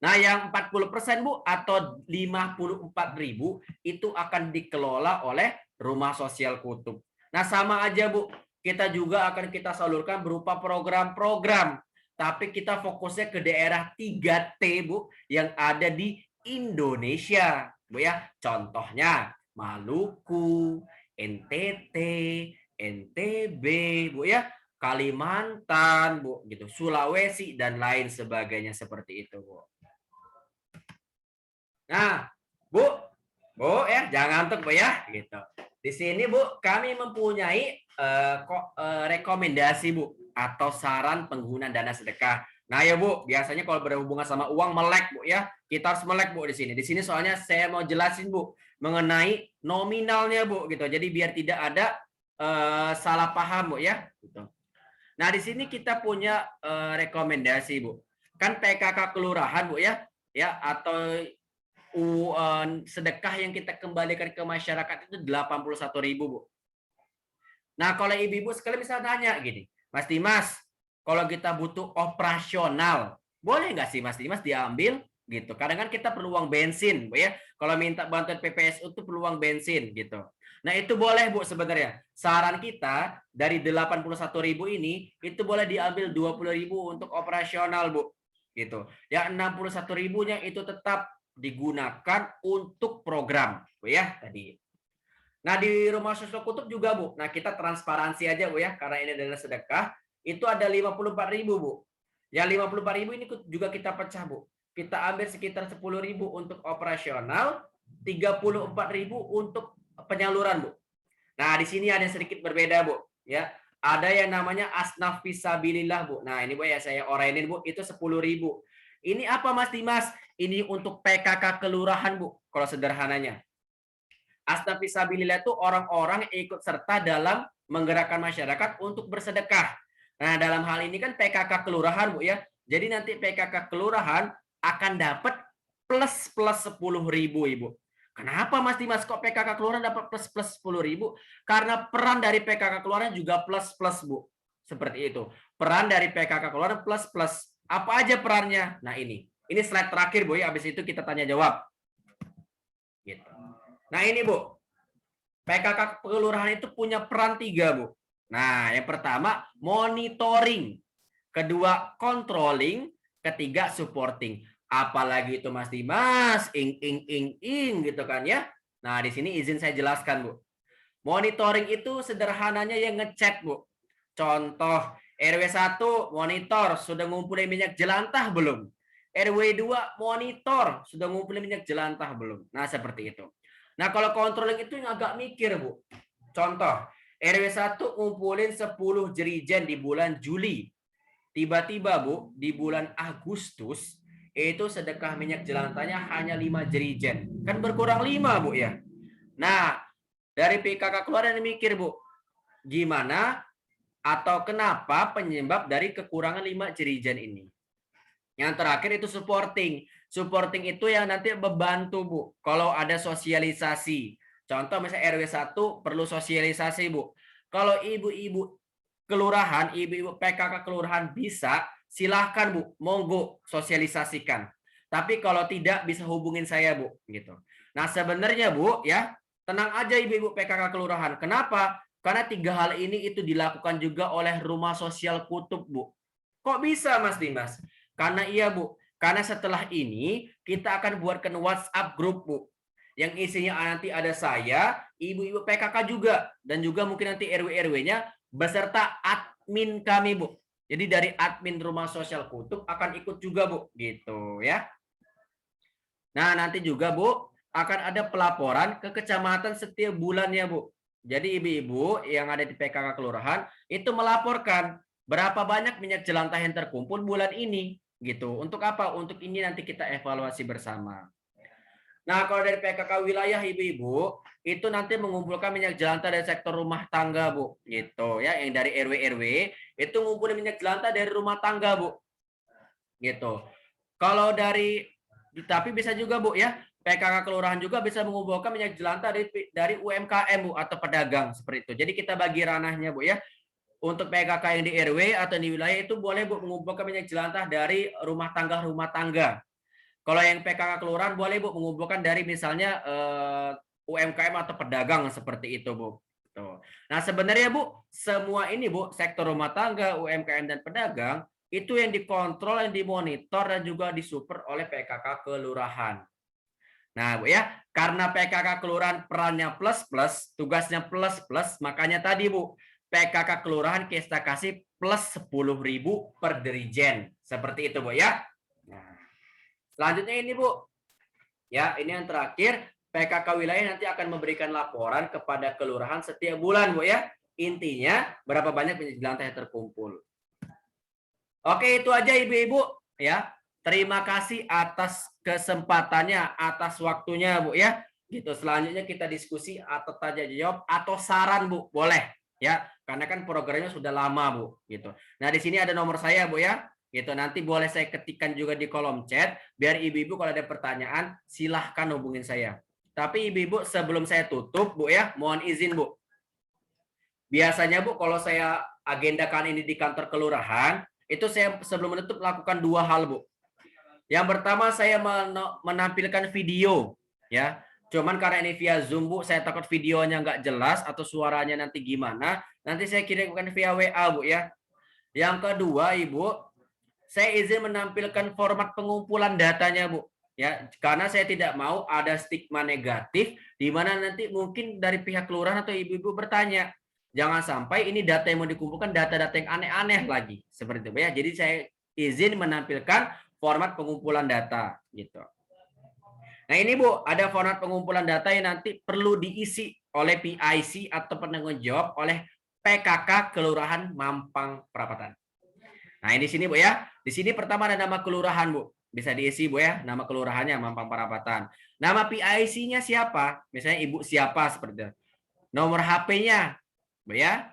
Nah, yang 40%, Bu, atau 54.000 itu akan dikelola oleh Rumah Sosial Kutub. Nah, sama aja, Bu. Kita juga akan kita salurkan berupa program-program. Tapi kita fokusnya ke daerah 3T, Bu, yang ada di Indonesia, Bu ya. Contohnya Maluku, NTT, NTB, Bu ya, Kalimantan, Bu, gitu, Sulawesi dan lain sebagainya seperti itu, Bu. Nah, Bu ya, jangan ngantuk, Bu ya, gitu. Di sini, Bu, kami mempunyai rekomendasi, Bu, atau saran pengguna dana sedekah. Nah, ya, Bu, biasanya kalau berhubungan sama uang melek, Bu ya. Kita harus melek, Bu, di sini. Di sini soalnya saya mau jelasin, Bu, mengenai nominalnya, Bu, gitu. Jadi biar tidak ada salah paham, Bu ya, gitu. Nah, di sini kita punya rekomendasi, Bu. Kan PKK kelurahan, Bu ya, atau sedekah yang kita kembalikan ke masyarakat itu 81.000, Bu. Nah, kalau ibu-ibu sekalian bisa tanya gini, Mas Dimas, kalau kita butuh operasional, boleh nggak sih Mas Dimas diambil gitu? Kadang kan kita perlu uang bensin, Bu ya. Kalau minta bantuan PPSU itu perlu uang bensin gitu. Nah, itu boleh, Bu, sebenarnya. Saran kita dari 81.000 ini itu boleh diambil 20.000 untuk operasional, Bu. Gitu. Yang 61.000-nya itu tetap digunakan untuk program, Bu ya, tadi. Nah, di Rumah Sosial Kutub juga, Bu. Nah, kita transparansi aja, Bu ya, karena ini adalah sedekah. Itu ada 54.000, Bu. Yang 54.000 ini juga kita pecah, Bu. Kita ambil sekitar 10.000 untuk operasional, 34.000 untuk penyaluran, Bu. Nah, di sini ada yang sedikit berbeda, Bu. Ya, ada yang namanya asnaf fisabilillah, Bu. Nah, ini, Bu ya, saya orainin, Bu, itu 10.000. Ini apa, Mas Dimas? Ini untuk PKK kelurahan, Bu, kalau sederhananya. Asnaf fisabilillah itu orang-orang yang ikut serta dalam menggerakkan masyarakat untuk bersedekah. Nah, dalam hal ini kan PKK kelurahan, Bu ya. Jadi nanti PKK kelurahan akan dapat plus 10.000, Ibu. Kenapa, Mas Dimas, kok PKK kelurahan dapat plus 10.000? Karena peran dari PKK kelurahan juga plus, Bu. Seperti itu. Peran dari PKK kelurahan plus. Apa aja perannya? Nah, ini slide terakhir, Bu ya. Habis itu kita tanya jawab. Gitu. Nah, ini, Bu. PKK kelurahan itu punya peran 3, Bu. Nah, yang pertama monitoring, kedua controlling, ketiga supporting. Apalagi itu, Mas Dimas, ing gitu kan ya. Nah, di sini izin saya jelaskan, Bu. Monitoring itu sederhananya yang ngecek, Bu. Contoh, RW 1 monitor sudah ngumpulin minyak jelantah belum? RW 2 monitor sudah ngumpulin minyak jelantah belum? Nah, seperti itu. Nah, kalau controlling itu yang agak mikir, Bu. Contoh, RW 1 ngumpulin 10 jerigen di bulan Juli. Tiba-tiba, Bu, di bulan Agustus itu sedekah minyak jelantahnya hanya 5 jerigen. Kan berkurang 5, Bu ya. Nah, dari PKK keluaran yang mikir, Bu, gimana atau kenapa penyebab dari kekurangan 5 jerigen ini? Yang terakhir itu supporting. Supporting itu yang nanti membantu, Bu. Kalau ada sosialisasi. Contoh misalnya RW 1 perlu sosialisasi, Bu. Kalau ibu-ibu kelurahan, ibu-ibu PKK kelurahan bisa, silahkan, Bu. Monggo sosialisasikan. Tapi kalau tidak bisa hubungin saya, Bu, gitu. Nah, sebenarnya, Bu, ya, tenang aja ibu-ibu PKK kelurahan. Kenapa? Karena 3 hal ini itu dilakukan juga oleh Rumah Sosial Kutub, Bu. Kok bisa, Mas Dimas? Karena iya, Bu. Karena setelah ini kita akan buatkan WhatsApp grup, Bu. Yang isinya nanti ada saya, ibu-ibu PKK juga, dan juga mungkin nanti RW-RW-nya beserta admin kami, Bu. Jadi dari admin Rumah Sosial Kutub akan ikut juga, Bu, gitu ya. Nah, nanti juga, Bu, akan ada pelaporan ke kecamatan setiap bulannya, Bu. Jadi ibu-ibu yang ada di PKK kelurahan itu melaporkan berapa banyak minyak jelantah yang terkumpul bulan ini, gitu. Untuk apa? Untuk ini nanti kita evaluasi bersama. Nah, kalau dari PKK wilayah ibu-ibu itu nanti mengumpulkan minyak jelantah dari sektor rumah tangga, Bu, gitu ya. Yang dari RW-RW itu ngumpulin minyak jelantah dari rumah tangga, Bu, gitu. Kalau tapi bisa juga, Bu, ya, PKK kelurahan juga bisa mengumpulkan minyak jelantah dari UMKM, Bu, atau pedagang seperti itu. Jadi kita bagi ranahnya, Bu, ya. Untuk PKK yang di RW atau di wilayah itu boleh, Bu, mengumpulkan minyak jelantah dari rumah tangga. Kalau yang PKK kelurahan boleh, Bu, mengumpulkan dari misalnya UMKM atau pedagang seperti itu, Bu. Tuh. Nah, sebenarnya, Bu, semua ini, Bu, sektor rumah tangga, UMKM dan pedagang itu yang dikontrol, yang dimonitor dan juga disupport oleh PKK kelurahan. Nah, Bu, ya, karena PKK kelurahan perannya plus-plus, tugasnya plus-plus, makanya tadi, Bu, PKK kelurahan kita kasih plus 10.000 per dirijen. Seperti itu, Bu, ya. Nah, selanjutnya ini, Bu. Ya, ini yang terakhir, PKK wilayah nanti akan memberikan laporan kepada kelurahan setiap bulan, Bu, ya. Intinya berapa banyak minyak jelantah yang terkumpul. Oke, itu aja ibu-ibu, ya. Terima kasih atas kesempatannya, atas waktunya, Bu, ya. Gitu. Selanjutnya kita diskusi atau tanya jawab atau saran, Bu, boleh, ya. Karena kan programnya sudah lama, Bu, gitu. Nah, di sini ada nomor saya, Bu, ya. Gitu. Nanti boleh saya ketikkan juga di kolom chat biar ibu-ibu kalau ada pertanyaan silahkan hubungin saya. Tapi ibu-ibu sebelum saya tutup, Bu, ya, mohon izin, Bu. Biasanya, Bu, kalau saya agendakan ini di kantor kelurahan, itu saya sebelum menutup lakukan 2 hal, Bu. Yang pertama saya menampilkan video, ya. Cuman karena ini via Zoom, Bu, saya takut videonya nggak jelas atau suaranya nanti gimana. Nanti saya kirimkan via WA, Bu, ya. Yang kedua, Ibu, saya izin menampilkan format pengumpulan datanya, Bu. Ya, karena saya tidak mau ada stigma negatif di mana nanti mungkin dari pihak kelurahan atau ibu-ibu bertanya, jangan sampai ini data yang mau dikumpulkan data-data yang aneh-aneh lagi, seperti itu, ya. Jadi saya izin menampilkan format pengumpulan data, gitu. Nah, ini, Bu, ada format pengumpulan data yang nanti perlu diisi oleh PIC atau penanggung jawab oleh PKK Kelurahan Mampang Perapatan. Nah, ini sini, Bu, ya. Di sini pertama ada nama kelurahan, Bu. Bisa diisi, Bu, ya. Nama kelurahannya Mampang Perapatan. Nama PIC-nya siapa? Misalnya Ibu siapa seperti itu. Nomor HP-nya, Bu, ya.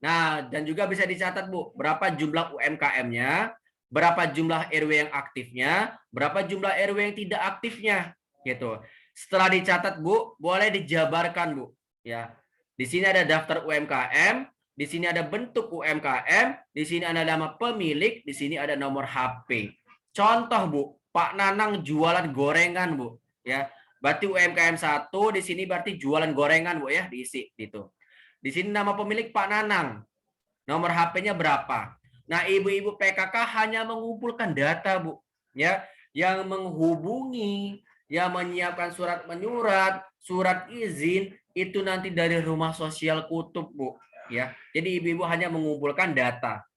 Nah, dan juga bisa dicatat, Bu, berapa jumlah UMKM-nya, berapa jumlah RW yang aktifnya, berapa jumlah RW yang tidak aktifnya, gitu. Setelah dicatat, Bu, boleh dijabarkan, Bu, ya. Di sini ada daftar UMKM, di sini ada bentuk UMKM, di sini ada nama pemilik, di sini ada nomor HP. Contoh, Bu, Pak Nanang jualan gorengan, Bu, ya. Berarti UMKM 1, di sini berarti jualan gorengan, Bu, ya, diisi gitu. Di sini nama pemilik Pak Nanang. Nomor HP-nya berapa? Nah, ibu-ibu PKK hanya mengumpulkan data, Bu, ya, yang menghubungi, yang menyiapkan surat menyurat, surat izin, itu nanti dari rumah sosial kutub, Bu. Ya, jadi ibu-ibu hanya mengumpulkan data.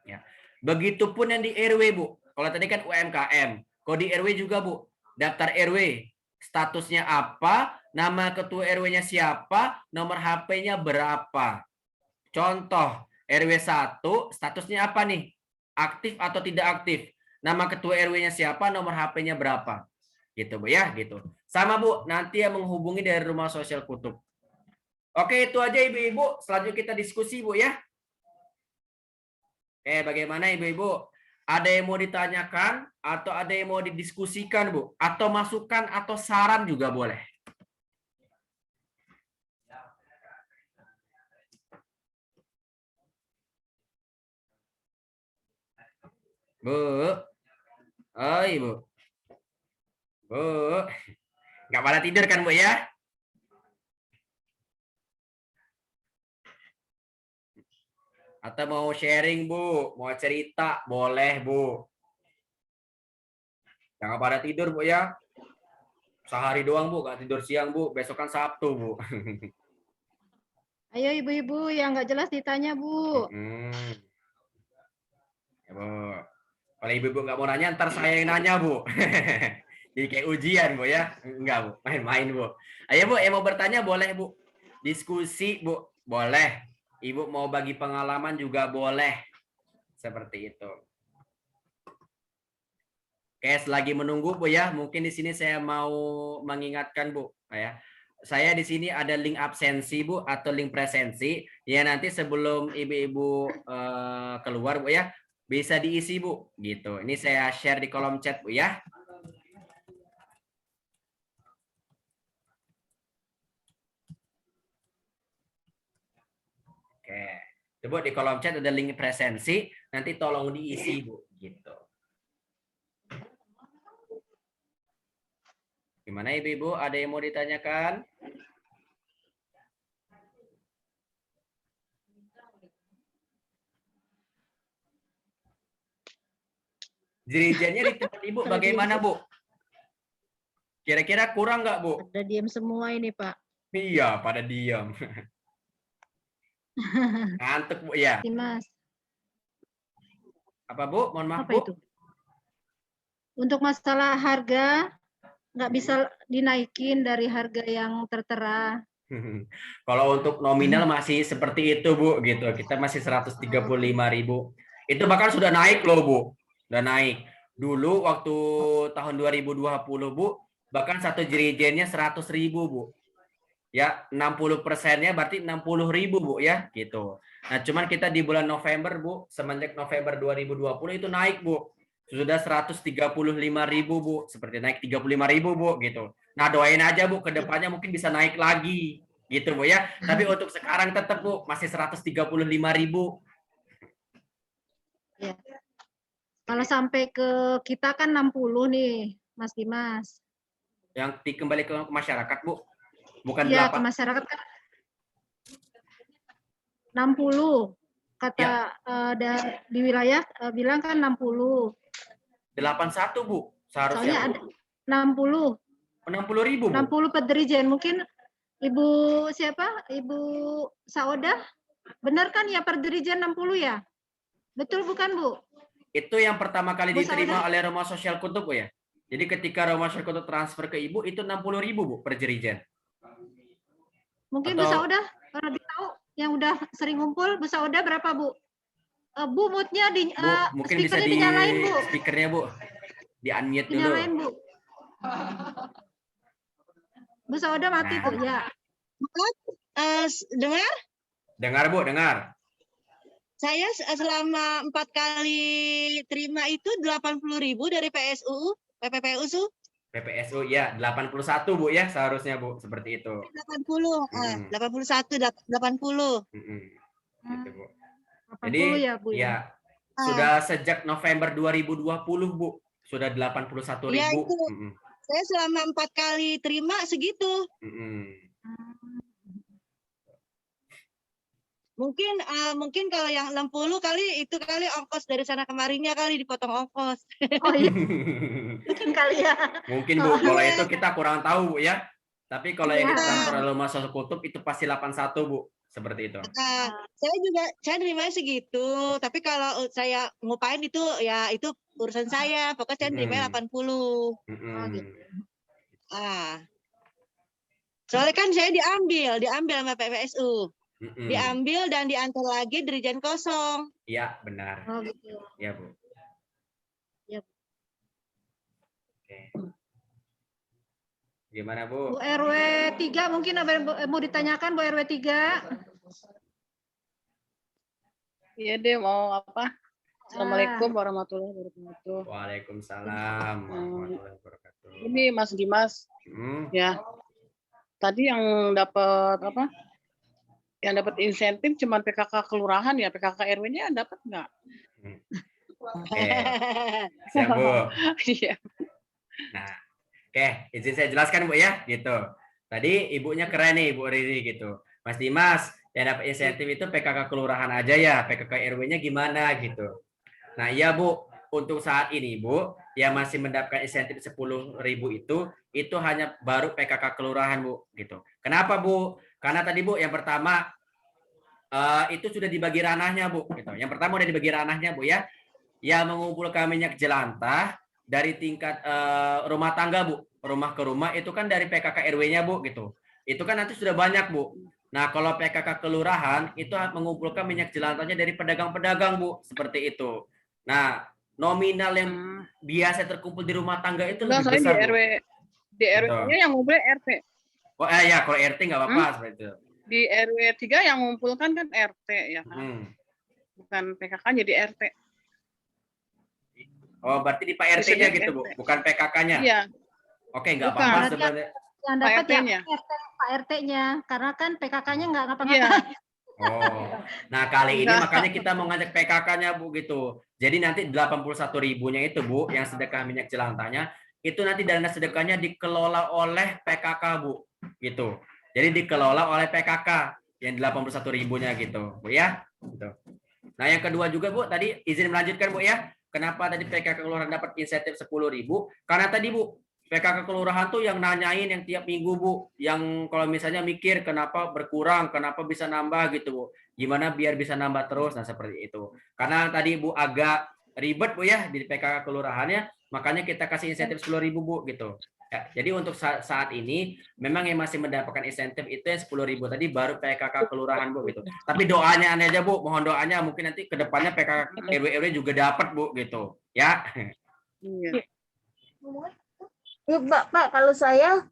Ya. Begitupun yang di RW, Bu. Kalau tadi kan UMKM, kalau di RW juga, Bu. Daftar RW, statusnya apa, nama ketua RW-nya siapa, nomor HP-nya berapa. Contoh, RW 1, statusnya apa nih? Aktif atau tidak aktif? Nama ketua RW-nya siapa, nomor HP-nya berapa? Gitu, Bu ya, gitu. Sama, Bu, nanti yang menghubungi dari rumah sosial kutub. Oke, itu aja ibu-ibu. Selanjutnya kita diskusi, Bu ya. Bagaimana ibu-ibu? Ada yang mau ditanyakan atau ada yang mau didiskusikan, Bu? Atau masukan atau saran juga boleh. Bu. Oh, Ibu. Bu. Nggak pada tidur kan, Bu ya? Atau mau sharing, Bu? Mau cerita? Boleh, Bu. Jangan pada tidur, Bu ya. Sehari doang, Bu. Nggak tidur siang, Bu. Besok kan Sabtu, Bu. Ayo ibu-ibu yang nggak jelas ditanya, Bu. Ya, Bu. Kalau ibu-ibu nggak mau nanya, ntar saya yang nanya, Bu. Jadi kayak ujian, Bu ya. Enggak, Bu. Main-main, Bu. Ayo, Bu. Yang mau bertanya boleh, Bu. Diskusi, Bu. Boleh. Ibu mau bagi pengalaman juga boleh. Seperti itu. Oke, selagi menunggu, Bu ya. Mungkin di sini saya mau mengingatkan, Bu. Ya. Saya di sini ada link absensi, Bu, atau link presensi. Ya, nanti sebelum ibu-ibu keluar, Bu ya. Bisa diisi, Bu. Gitu. Ini saya share di kolom chat, Bu ya. Oke. Coba di kolom chat ada link presensi, nanti tolong diisi, Bu, gitu. Gimana ibu-ibu? Ada yang mau ditanyakan? Dirijennya di tempat Ibu bagaimana, Bu? Kira-kira kurang nggak, Bu? Ada diem semua ini, Pak. Iya, pada diam. Ngantuk, Bu, ya. Mas. Apa, Bu? Mohon maaf, Apa Bu. itu? Untuk masalah harga, nggak bisa dinaikin dari harga yang tertera. Kalau untuk nominal masih seperti itu, Bu, gitu. Kita masih 135.000. Itu bahkan sudah naik loh, Bu. Sudah naik. Dulu waktu tahun 2020, Bu, bahkan satu jerigennya 100.000, Bu. Ya, 60%-nya berarti 60.000, Bu, ya, gitu. Nah, cuman kita di bulan November, Bu, semenjak November 2020 itu naik, Bu. Sudah 135.000, Bu. Seperti naik 35.000, Bu, gitu. Nah, doain aja, Bu, ke depannya mungkin bisa naik lagi, gitu, Bu, ya. Tapi untuk sekarang tetap, Bu, masih 135.000. Ya. Kalau sampai ke kita kan 60 nih, Mas Dimas. Yang dikembali ke masyarakat, Bu. Bukan Iya, ke 8. masyarakat kan 60. Kata di wilayah bilang kan 60. 81, Bu. Soalnya Seharusnya, Bu. ada 60. 60.000, Bu. 60 per dirijen. Mungkin Ibu siapa? Ibu Saoda? Benar kan ya per dirijen 60 ya? Betul bukan, Bu? Itu yang pertama kali Bu diterima Sauda? oleh Rumah Sosial Kutub, Bu ya. Jadi ketika Rumah Sosial Kutub transfer ke Ibu itu 60.000, Bu, per jerigen. Mungkin Bu Atau Sauda lebih tahu yang udah sering ngumpul. Bu Sauda berapa, Bu? Bu mood-nya di Bu, mungkin bisa speakernya di dinyalain, Bu. speakernya, Bu. Di unmute dulu. Dinyalain, Bu. Bu Sauda mati Nah. tuh, ya. Dengar? Dengar, Bu, dengar. Saya selama 4 kali terima itu 80.000 dari PSU, PPPUSU. PPSU ya 81, Bu ya, seharusnya, Bu, seperti itu. 80, 81, 80. Gitu, Bu. 80 Jadi ya, Bu ya. sudah sejak November 2020, Bu, sudah 81.000. Ya itu. Saya selama 4 kali terima segitu. Mungkin kalau yang 60 kali itu kali ongkos dari sana kemarinya kali dipotong ongkos. Oh iya. Mungkin kali ya. Mungkin, Bu, kalau itu kita kurang tahu, Bu ya. Tapi kalau yang Iya. ditransfer oleh Rumah Sosial Kutub itu pasti 81, Bu. Seperti itu. Saya nerima segitu, tapi kalau saya ngupain itu ya itu urusan saya. Pokoknya saya nerima 80. Mm-mm. Ah. Soalnya kan saya diambil sama PPSU. Mm-mm. Diambil dan diantar lagi Dirijen kosong. Iya, benar. Oh gitu. Iya, Bu. Iya. Oke. Gimana, Bu? Bu RW 3 mungkin ada yang mau ditanyakan Bu RW 3. Iya deh, mau apa? Assalamualaikum warahmatullahi wabarakatuh. Waalaikumsalam warahmatullahi wabarakatuh. Ini Mas Dimas, ya. Tadi yang dapat apa? Yang dapat insentif cuma PKK kelurahan ya, PKK RW-nya dapat nggak? Oke. Siap, Bu. Iya. Nah, oke, izin saya jelaskan, Bu ya, gitu. Tadi ibunya keren nih, Bu Riri gitu. Mas Dimas, yang dapat insentif itu PKK kelurahan aja ya, PKK RW-nya gimana gitu. Nah, iya Bu, untuk saat ini Bu, yang masih mendapatkan insentif 10.000 itu hanya baru PKK kelurahan Bu, gitu. Kenapa Bu? Karena tadi Bu, yang pertama itu sudah dibagi ranahnya Bu, gitu. Yang pertama udah dibagi ranahnya Bu ya, yang mengumpulkan minyak jelantah dari tingkat rumah tangga Bu, rumah ke rumah itu kan dari PKK RW-nya Bu, gitu. Itu kan nanti sudah banyak Bu. Nah, kalau PKK kelurahan itu mengumpulkan minyak jelantahnya dari pedagang-pedagang Bu, seperti itu. Nah, nominal yang biasa terkumpul di rumah tangga itu lebih Soalnya besar, di Bu. RW RW-nya yang ngumpulnya RT. Oh, ya, kalau RT nggak apa-apa seperti itu. Di RW 3 yang ngumpulkan kan RT ya kan. Bukan PKK jadi RT. Oh, berarti di Pak RT-nya gitu, Bu, bukan PKK-nya. Iya. Oke, nggak apa-apa sebenarnya. Yang dapat ya RT-nya. Pak RT-nya, karena kan PKK-nya nggak Iya. ngapa-ngapain. Oh, nah kali ini makanya kita mau ngajak PKK-nya Bu gitu. Jadi nanti 81.000-nya itu Bu, yang sedekah minyak jelantahnya, itu nanti dana sedekahnya dikelola oleh PKK Bu, gitu. Jadi dikelola oleh PKK yang 81.000-nya gitu, Bu ya. Gitu. Nah yang kedua juga Bu, tadi izin melanjutkan Bu ya. Kenapa tadi PKK kelurahan dapat insentif 10.000? Karena tadi Bu, PKK kelurahan tuh yang nanyain yang tiap minggu Bu, yang kalau misalnya mikir kenapa berkurang, kenapa bisa nambah gitu Bu, gimana biar bisa nambah terus, nah seperti itu. Karena tadi Bu agak ribet Bu ya di PKK kelurahannya, makanya kita kasih insentif 10.000 Bu gitu. Ya, jadi untuk saat ini memang yang masih mendapatkan insentif itu yang 10.000 tadi baru PKK kelurahan Bu gitu. Tapi doanya aneh aja Bu, mohon doanya mungkin nanti kedepannya PKK RW juga dapat Bu gitu ya. Iya. Pak, kalau saya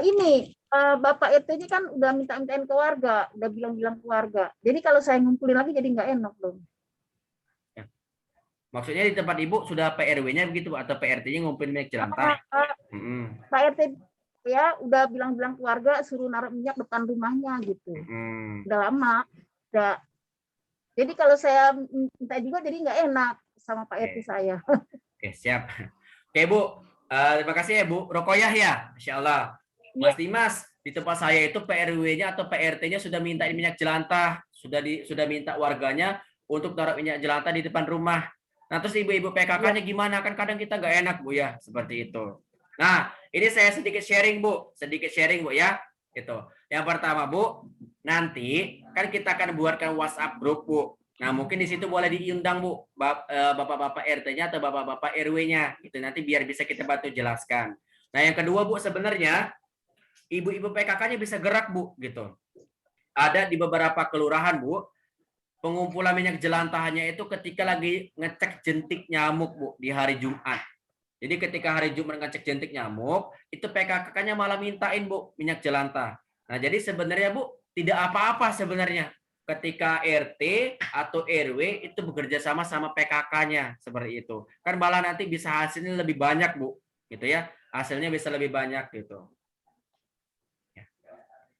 ini Bapak RT ini kan udah minta-mintain ke warga, udah bilang-bilang ke warga. Jadi kalau saya ngumpulin lagi jadi nggak enak dong. Ya. Maksudnya di tempat Ibu sudah PRW-nya begitu atau PRT-nya ngumpulin minyak jelantah? Pak RT ya udah bilang-bilang ke warga suruh naruh minyak depan rumahnya gitu. Udah lama. Udah. Jadi kalau saya minta juga jadi nggak enak sama Pak RT saya. Oke, siap. Oke Bu. Terima kasih ya Bu Rokoyah ya, Masya Allah. Mas Dimas, di tempat saya itu PRW-nya atau PRT-nya sudah minta minyak jelantah, sudah minta warganya untuk taruh minyak jelantah di depan rumah. Nah terus ibu-ibu PKK-nya gimana? Kan kadang kita nggak enak Bu ya, seperti itu. Nah ini saya sedikit sharing Bu ya. Gitu. Yang pertama Bu, nanti kan kita akan buatkan WhatsApp grup Bu. Nah, mungkin di situ boleh diundang Bu, bapak-bapak RT-nya atau bapak-bapak RW-nya. Itu nanti biar bisa kita bantu jelaskan. Nah, yang kedua Bu, sebenarnya ibu-ibu PKK-nya bisa gerak Bu, gitu. Ada di beberapa kelurahan Bu, pengumpulan minyak jelantahannya itu ketika lagi ngecek jentik nyamuk Bu di hari Jumat. Jadi ketika hari Jumat ngecek jentik nyamuk, itu PKK-nya malah mintain Bu minyak jelantah. Nah, jadi sebenarnya Bu tidak apa-apa sebenarnya. Ketika RT atau RW itu bekerja sama PKK-nya seperti itu. Kan malah nanti bisa hasilnya lebih banyak Bu, gitu ya. Hasilnya bisa lebih banyak gitu. Ya.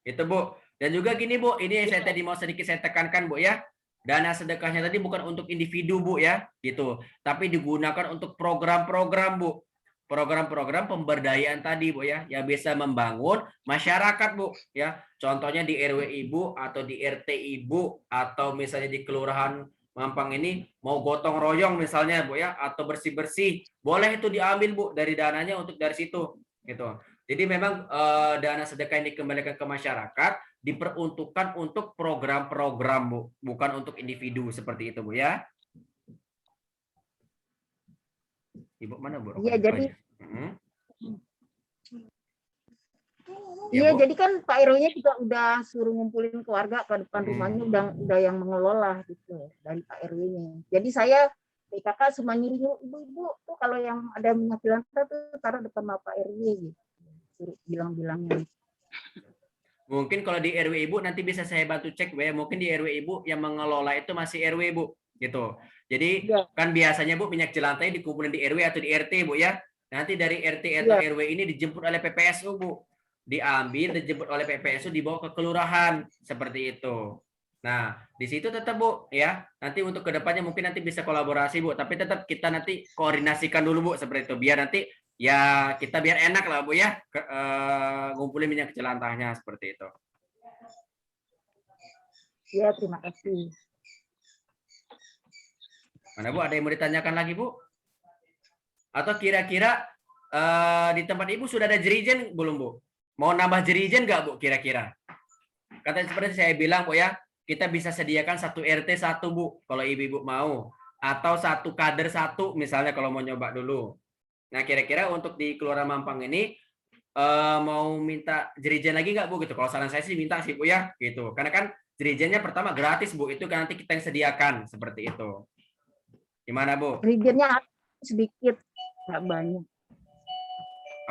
Itu Bu. Dan juga gini Bu, ini saya tadi mau sedikit saya tekankan Bu ya. Dana sedekahnya tadi bukan untuk individu Bu ya, gitu. Tapi digunakan untuk program-program Bu. Program-program pemberdayaan tadi Bu ya, yang bisa membangun masyarakat Bu ya. Contohnya di RW Ibu atau di RT Ibu atau misalnya di kelurahan Mampang ini mau gotong royong misalnya Bu ya, atau bersih-bersih, boleh itu diambil Bu dari dananya untuk dari situ gitu. Jadi memang dana sedekah yang dikembalikan ke masyarakat diperuntukkan untuk program-program, Bu, bukan untuk individu seperti itu, Bu ya. Ibu mana, Bu? Iya, jadi Ya, iya, Bu. jadi kan Pak RW-nya juga udah suruh ngumpulin keluarga ke depan rumahnya, udah yang mengelola gitu dari Pak RW-nya. Jadi saya PKK cuma nyuruh ibu-ibu tuh kalau yang ada minyak jelantah tuh taruh depan Pak RW gitu. Suruh bilang-bilangnya. Mungkin kalau di RW Ibu nanti bisa saya bantu cek, Bu ya. Mungkin di RW Ibu yang mengelola itu masih RW, Bu, gitu. Jadi Ya. kan biasanya, Bu, minyak jelantahnya dikumpulin di RW atau di RT, Bu ya. Nanti dari RT atau Ya. RW ini dijemput oleh PPSU, Bu. Diambil, dijemput oleh PPSU, dibawa ke kelurahan seperti itu. Nah, di situ tetap, Bu, ya. Nanti untuk kedepannya mungkin nanti bisa kolaborasi, Bu. Tapi tetap kita nanti koordinasikan dulu, Bu, seperti itu. Biar nanti ya kita biar enak lah, Bu ya, ngumpulin minyak jelantahnya seperti itu. Ya, terima kasih. Mana, Bu? Ada yang mau ditanyakan lagi, Bu? Atau kira-kira di tempat Ibu sudah ada jerigen belum, Bu? Mau nambah jerigen nggak, Bu, kira-kira? Kata seperti saya bilang, Bu ya, kita bisa sediakan 1 RT 1, Bu, kalau Ibu-ibu mau. Atau 1 kader 1 misalnya kalau mau nyoba dulu. Nah, kira-kira untuk di Kelurahan Mampang ini mau minta jerigen lagi nggak, Bu, gitu? Kalau saran saya sih minta sih, Bu ya, gitu. Karena kan jerigennya pertama gratis, Bu, itu kan nanti kita yang sediakan seperti itu. Gimana, Bu? Jerigennya sedikit, nggak banyak.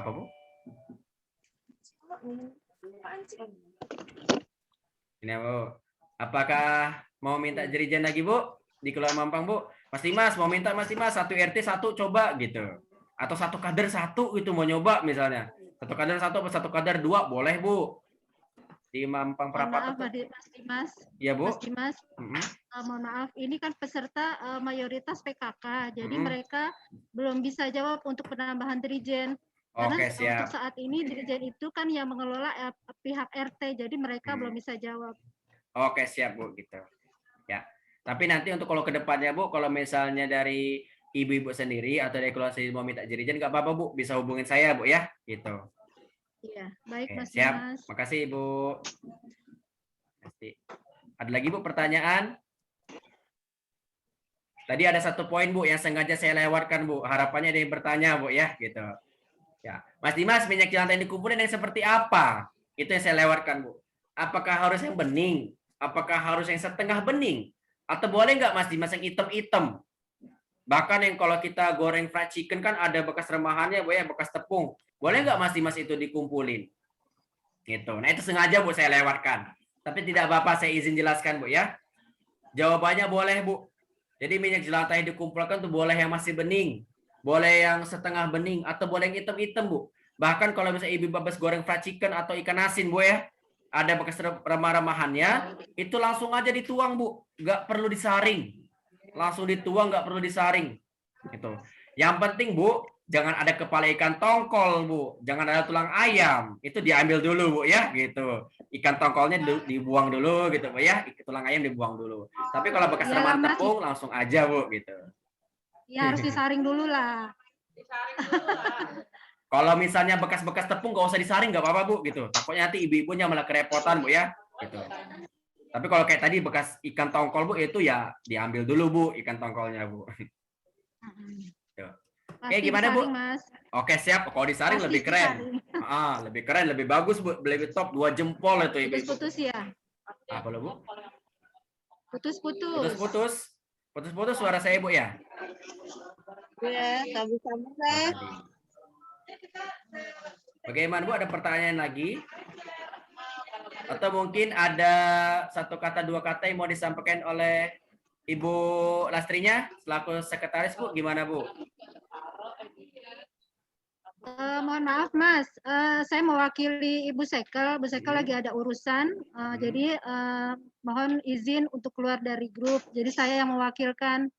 Apa, Bu? Ini, Bu. Apakah mau minta jerigen lagi, Bu? Di Kelurahan Mampang, Bu? Mas Dimas, mau minta Mas Dimas 1 RT 1 coba gitu. Atau 1 kader 1 gitu mau nyoba misalnya. 1 kader 1 atau 1 kader 2 boleh, Bu. Di Mampang Perapat. Maaf, Mas Dimas. Iya, Bu. Mas Dimas, mohon maaf, ini kan peserta mayoritas PKK, jadi mereka belum bisa jawab untuk penambahan dirijen. Karena Oke, siap. untuk saat ini dirijen itu kan yang mengelola pihak RT, jadi mereka belum bisa jawab. Oke, siap, Bu, gitu. Ya. Tapi nanti untuk kalau ke depannya, Bu, kalau misalnya dari ibu-ibu sendiri atau dari keluarga sendiri mau minta jerigen nggak apa-apa, Bu, bisa hubungin saya, Bu ya, gitu. Iya, baik. Oke, Mas siap. Dimas. Makasih, Ibu. Ada lagi, Bu, pertanyaan? Tadi ada 1 poin, Bu, yang sengaja saya lewatkan, Bu. Harapannya ada yang bertanya, Bu ya, gitu. Ya, Mas Dimas, minyak jelantah yang dikumpulin yang seperti apa? Itu yang saya lewatkan, Bu. Apakah harus yang bening? Apakah harus yang setengah bening? Atau boleh nggak, Mas Dimas, yang hitam-hitam? Bahkan yang kalau kita goreng fried chicken kan ada bekas remahannya, Bu ya, bekas tepung. Boleh nggak, Mas Dimas, itu dikumpulin? Gitu. Nah, itu sengaja, Bu, saya lewatkan. Tapi tidak apa-apa, saya izin jelaskan, Bu ya. Jawabannya boleh, Bu. Jadi minyak jelantah yang dikumpulkan tuh boleh yang masih bening, boleh yang setengah bening, atau boleh yang hitam-hitam, Bu. Bahkan kalau misalnya ibu babas goreng fried chicken atau ikan asin, Bu ya, ada bekas remah-remahannya, itu langsung aja dituang, Bu. Nggak perlu disaring. Langsung dituang, nggak perlu disaring. Gitu. Yang penting, Bu, jangan ada kepala ikan tongkol, Bu. Jangan ada tulang ayam. Itu diambil dulu, Bu ya, gitu. Ikan tongkolnya dibuang dulu gitu, Bu ya. Tulang ayam dibuang dulu. Tapi kalau bekas remahan tepung langsung aja, Bu, gitu. Ya harus disaring dulu lah. Kalau misalnya bekas-bekas tepung nggak usah disaring, nggak apa-apa, Bu, gitu. Takutnya nanti ibu-ibunya malah kerepotan, Bu ya, gitu. Tapi kalau kayak tadi bekas ikan tongkol, Bu, itu ya diambil dulu, Bu, ikan tongkolnya, Bu. Oke, gimana, Bu? Mas. Oke, siap. Kalau disaring lebih keren. Lebih keren, lebih bagus, Bu. Lebih top 2 jempol itu, Ibu. Putus-putus ya. Apa lo, Bu? Putus-putus. Putus-putus suara saya, Bu ya? Ya, sama-sama. Bagaimana, Bu? Ada pertanyaan lagi? Atau mungkin ada 1 kata 2 kata yang mau disampaikan oleh Ibu Lastrinya selaku sekretaris, Bu? Gimana, Bu? Mohon maaf, Mas. Saya mewakili Ibu Sekel. Ibu Sekel lagi ada urusan. Jadi mohon izin untuk keluar dari grup. Jadi saya yang mewakilkan.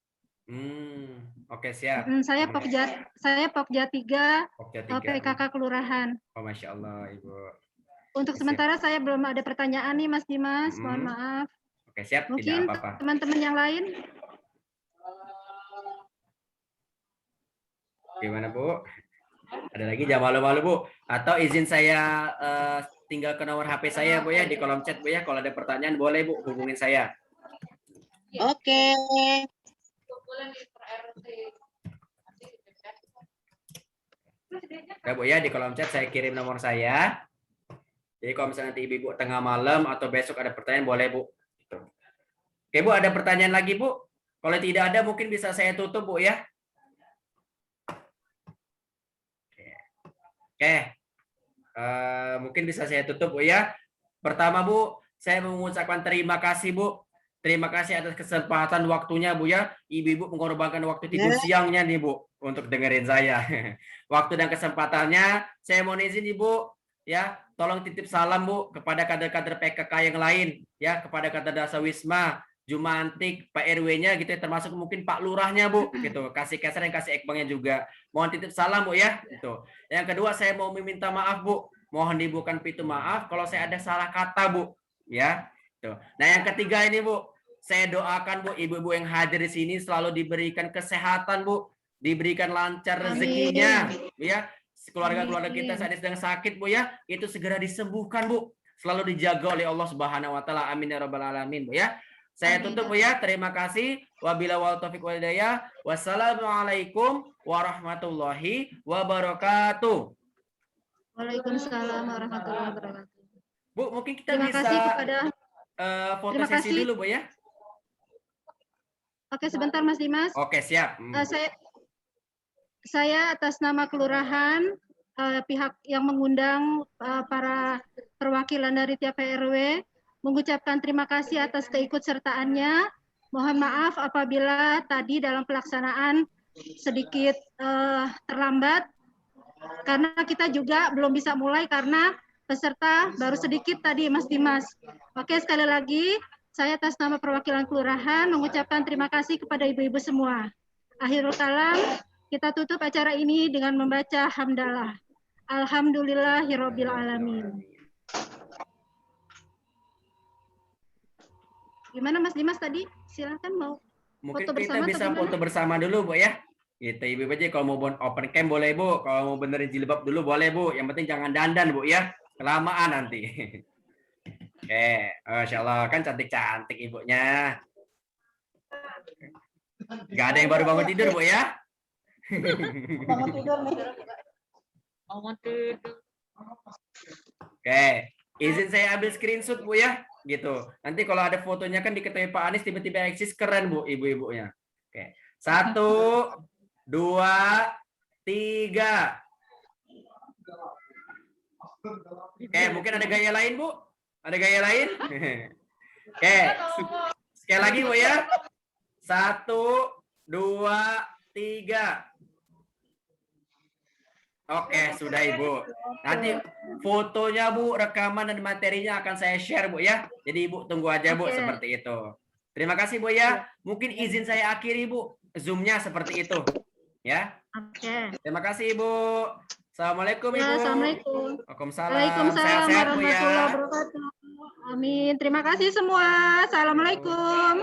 Oke, siap. Saya Pokja 3, PKK Kelurahan. Oh, Masya Allah, Ibu. Untuk sementara saya belum ada pertanyaan nih, Mas Dimas. Mohon maaf. Oke, siap. Mungkin tidak apa-apa. teman-teman yang lain. Gimana, Bu? Ada lagi, jangan malu-malu Bu. Atau izin saya tinggal ke nomor HP saya Bu ya di kolom chat Bu ya. Kalau ada pertanyaan boleh Bu hubungin saya. Oke. Ya Bu ya, di kolom chat saya kirim nomor saya. Jadi kalau misalnya nanti ibu tengah malam atau besok ada pertanyaan boleh Bu. Gitu. Oke Bu, ada pertanyaan lagi Bu? Kalau tidak ada mungkin bisa saya tutup Bu ya. Oke. Mungkin bisa saya tutup Bu ya. Pertama Bu, saya mengucapkan terima kasih Bu. Terima kasih atas kesempatan waktunya Bu ya. Ibu-ibu mengorbankan waktu tidur siangnya nih Bu untuk dengerin saya. Waktu dan kesempatannya saya mohon izin Ibu ya, tolong titip salam Bu kepada kader-kader PKK yang lain ya, kepada kader Dasa Wisma, Jumantik, Pak RW-nya gitu ya, termasuk mungkin Pak Lurahnya Bu gitu. Kasih Keser dan kasih Ekbangnya juga. Mohon titip salam Bu ya gitu. Yang kedua saya mau meminta maaf Bu. Mohon dibukakan pintu maaf kalau saya ada salah kata Bu ya. Tuh. Nah, yang ketiga ini Bu, saya doakan Bu ibu-ibu yang hadir di sini selalu diberikan kesehatan Bu, diberikan lancar rezekinya, Bu ya. Keluarga-keluarga kita saat ini sedang sakit Bu ya, itu segera disembuhkan Bu. Selalu dijaga oleh Allah Subhanahu wa taala. Amin ya rabbal alamin Bu ya. Saya tutup Bu ya. Terima kasih. Wabillahi wal taufiq wal hidayah. Wassalamualaikum warahmatullahi wabarakatuh. Waalaikumsalam warahmatullahi wabarakatuh. Bu, mungkin kita Terima bisa kasih kepada foto terima sesi kasih. dulu Bu ya. Oke, sebentar Mas Dimas. Oke, siap. Saya atas nama kelurahan, pihak yang mengundang para perwakilan dari tiap RW mengucapkan terima kasih atas keikutsertaannya. Mohon maaf apabila tadi dalam pelaksanaan sedikit terlambat karena kita juga belum bisa mulai karena peserta baru sedikit tadi Mas Dimas. Oke, sekali lagi saya atas nama perwakilan kelurahan mengucapkan terima kasih kepada ibu-ibu semua. Akhirul kalam, kita tutup acara ini dengan membaca hamdalah. Alhamdulillahirabbil alamin. Gimana Mas Dimas tadi? Silakan mau Mungkin foto kita bersama bisa atau gimana? foto bersama dulu Bu ya. Gitu Ibu aja kalau mau open cam boleh Bu, kalau mau benerin jilbab dulu boleh Bu. Yang penting jangan dandan Bu ya. Kelamaan nanti. Oke, Masya Allah kan cantik-cantik ibunya. Gak ada yang baru bangun tidur Bu ya. Bangun tidur nih. Oke, izin saya ambil screenshot Bu ya, gitu. Nanti kalau ada fotonya kan diketahui Pak Anies tiba-tiba eksis keren Bu ibu-ibunya. Oke, 1, 2, 3. Oke, mungkin ada gaya lain Bu? Ada gaya lain? Oke, sekali lagi Bu ya. 1, 2, 3. Oke, sudah Ibu. Nanti fotonya Bu, rekaman dan materinya akan saya share Bu ya. Jadi Ibu tunggu aja Bu seperti itu. Terima kasih Bu ya. Mungkin izin saya akhiri Bu Zoom-nya seperti itu. Ya. Oke. Terima kasih Ibu. Assalamualaikum Ibu. Assalamualaikum. Waalaikumsalam. Waalaikumsalam Sehat-sehat Bu ya. warahmatullahi wabarakatuh. Amin. Terima kasih semua. Assalamualaikum.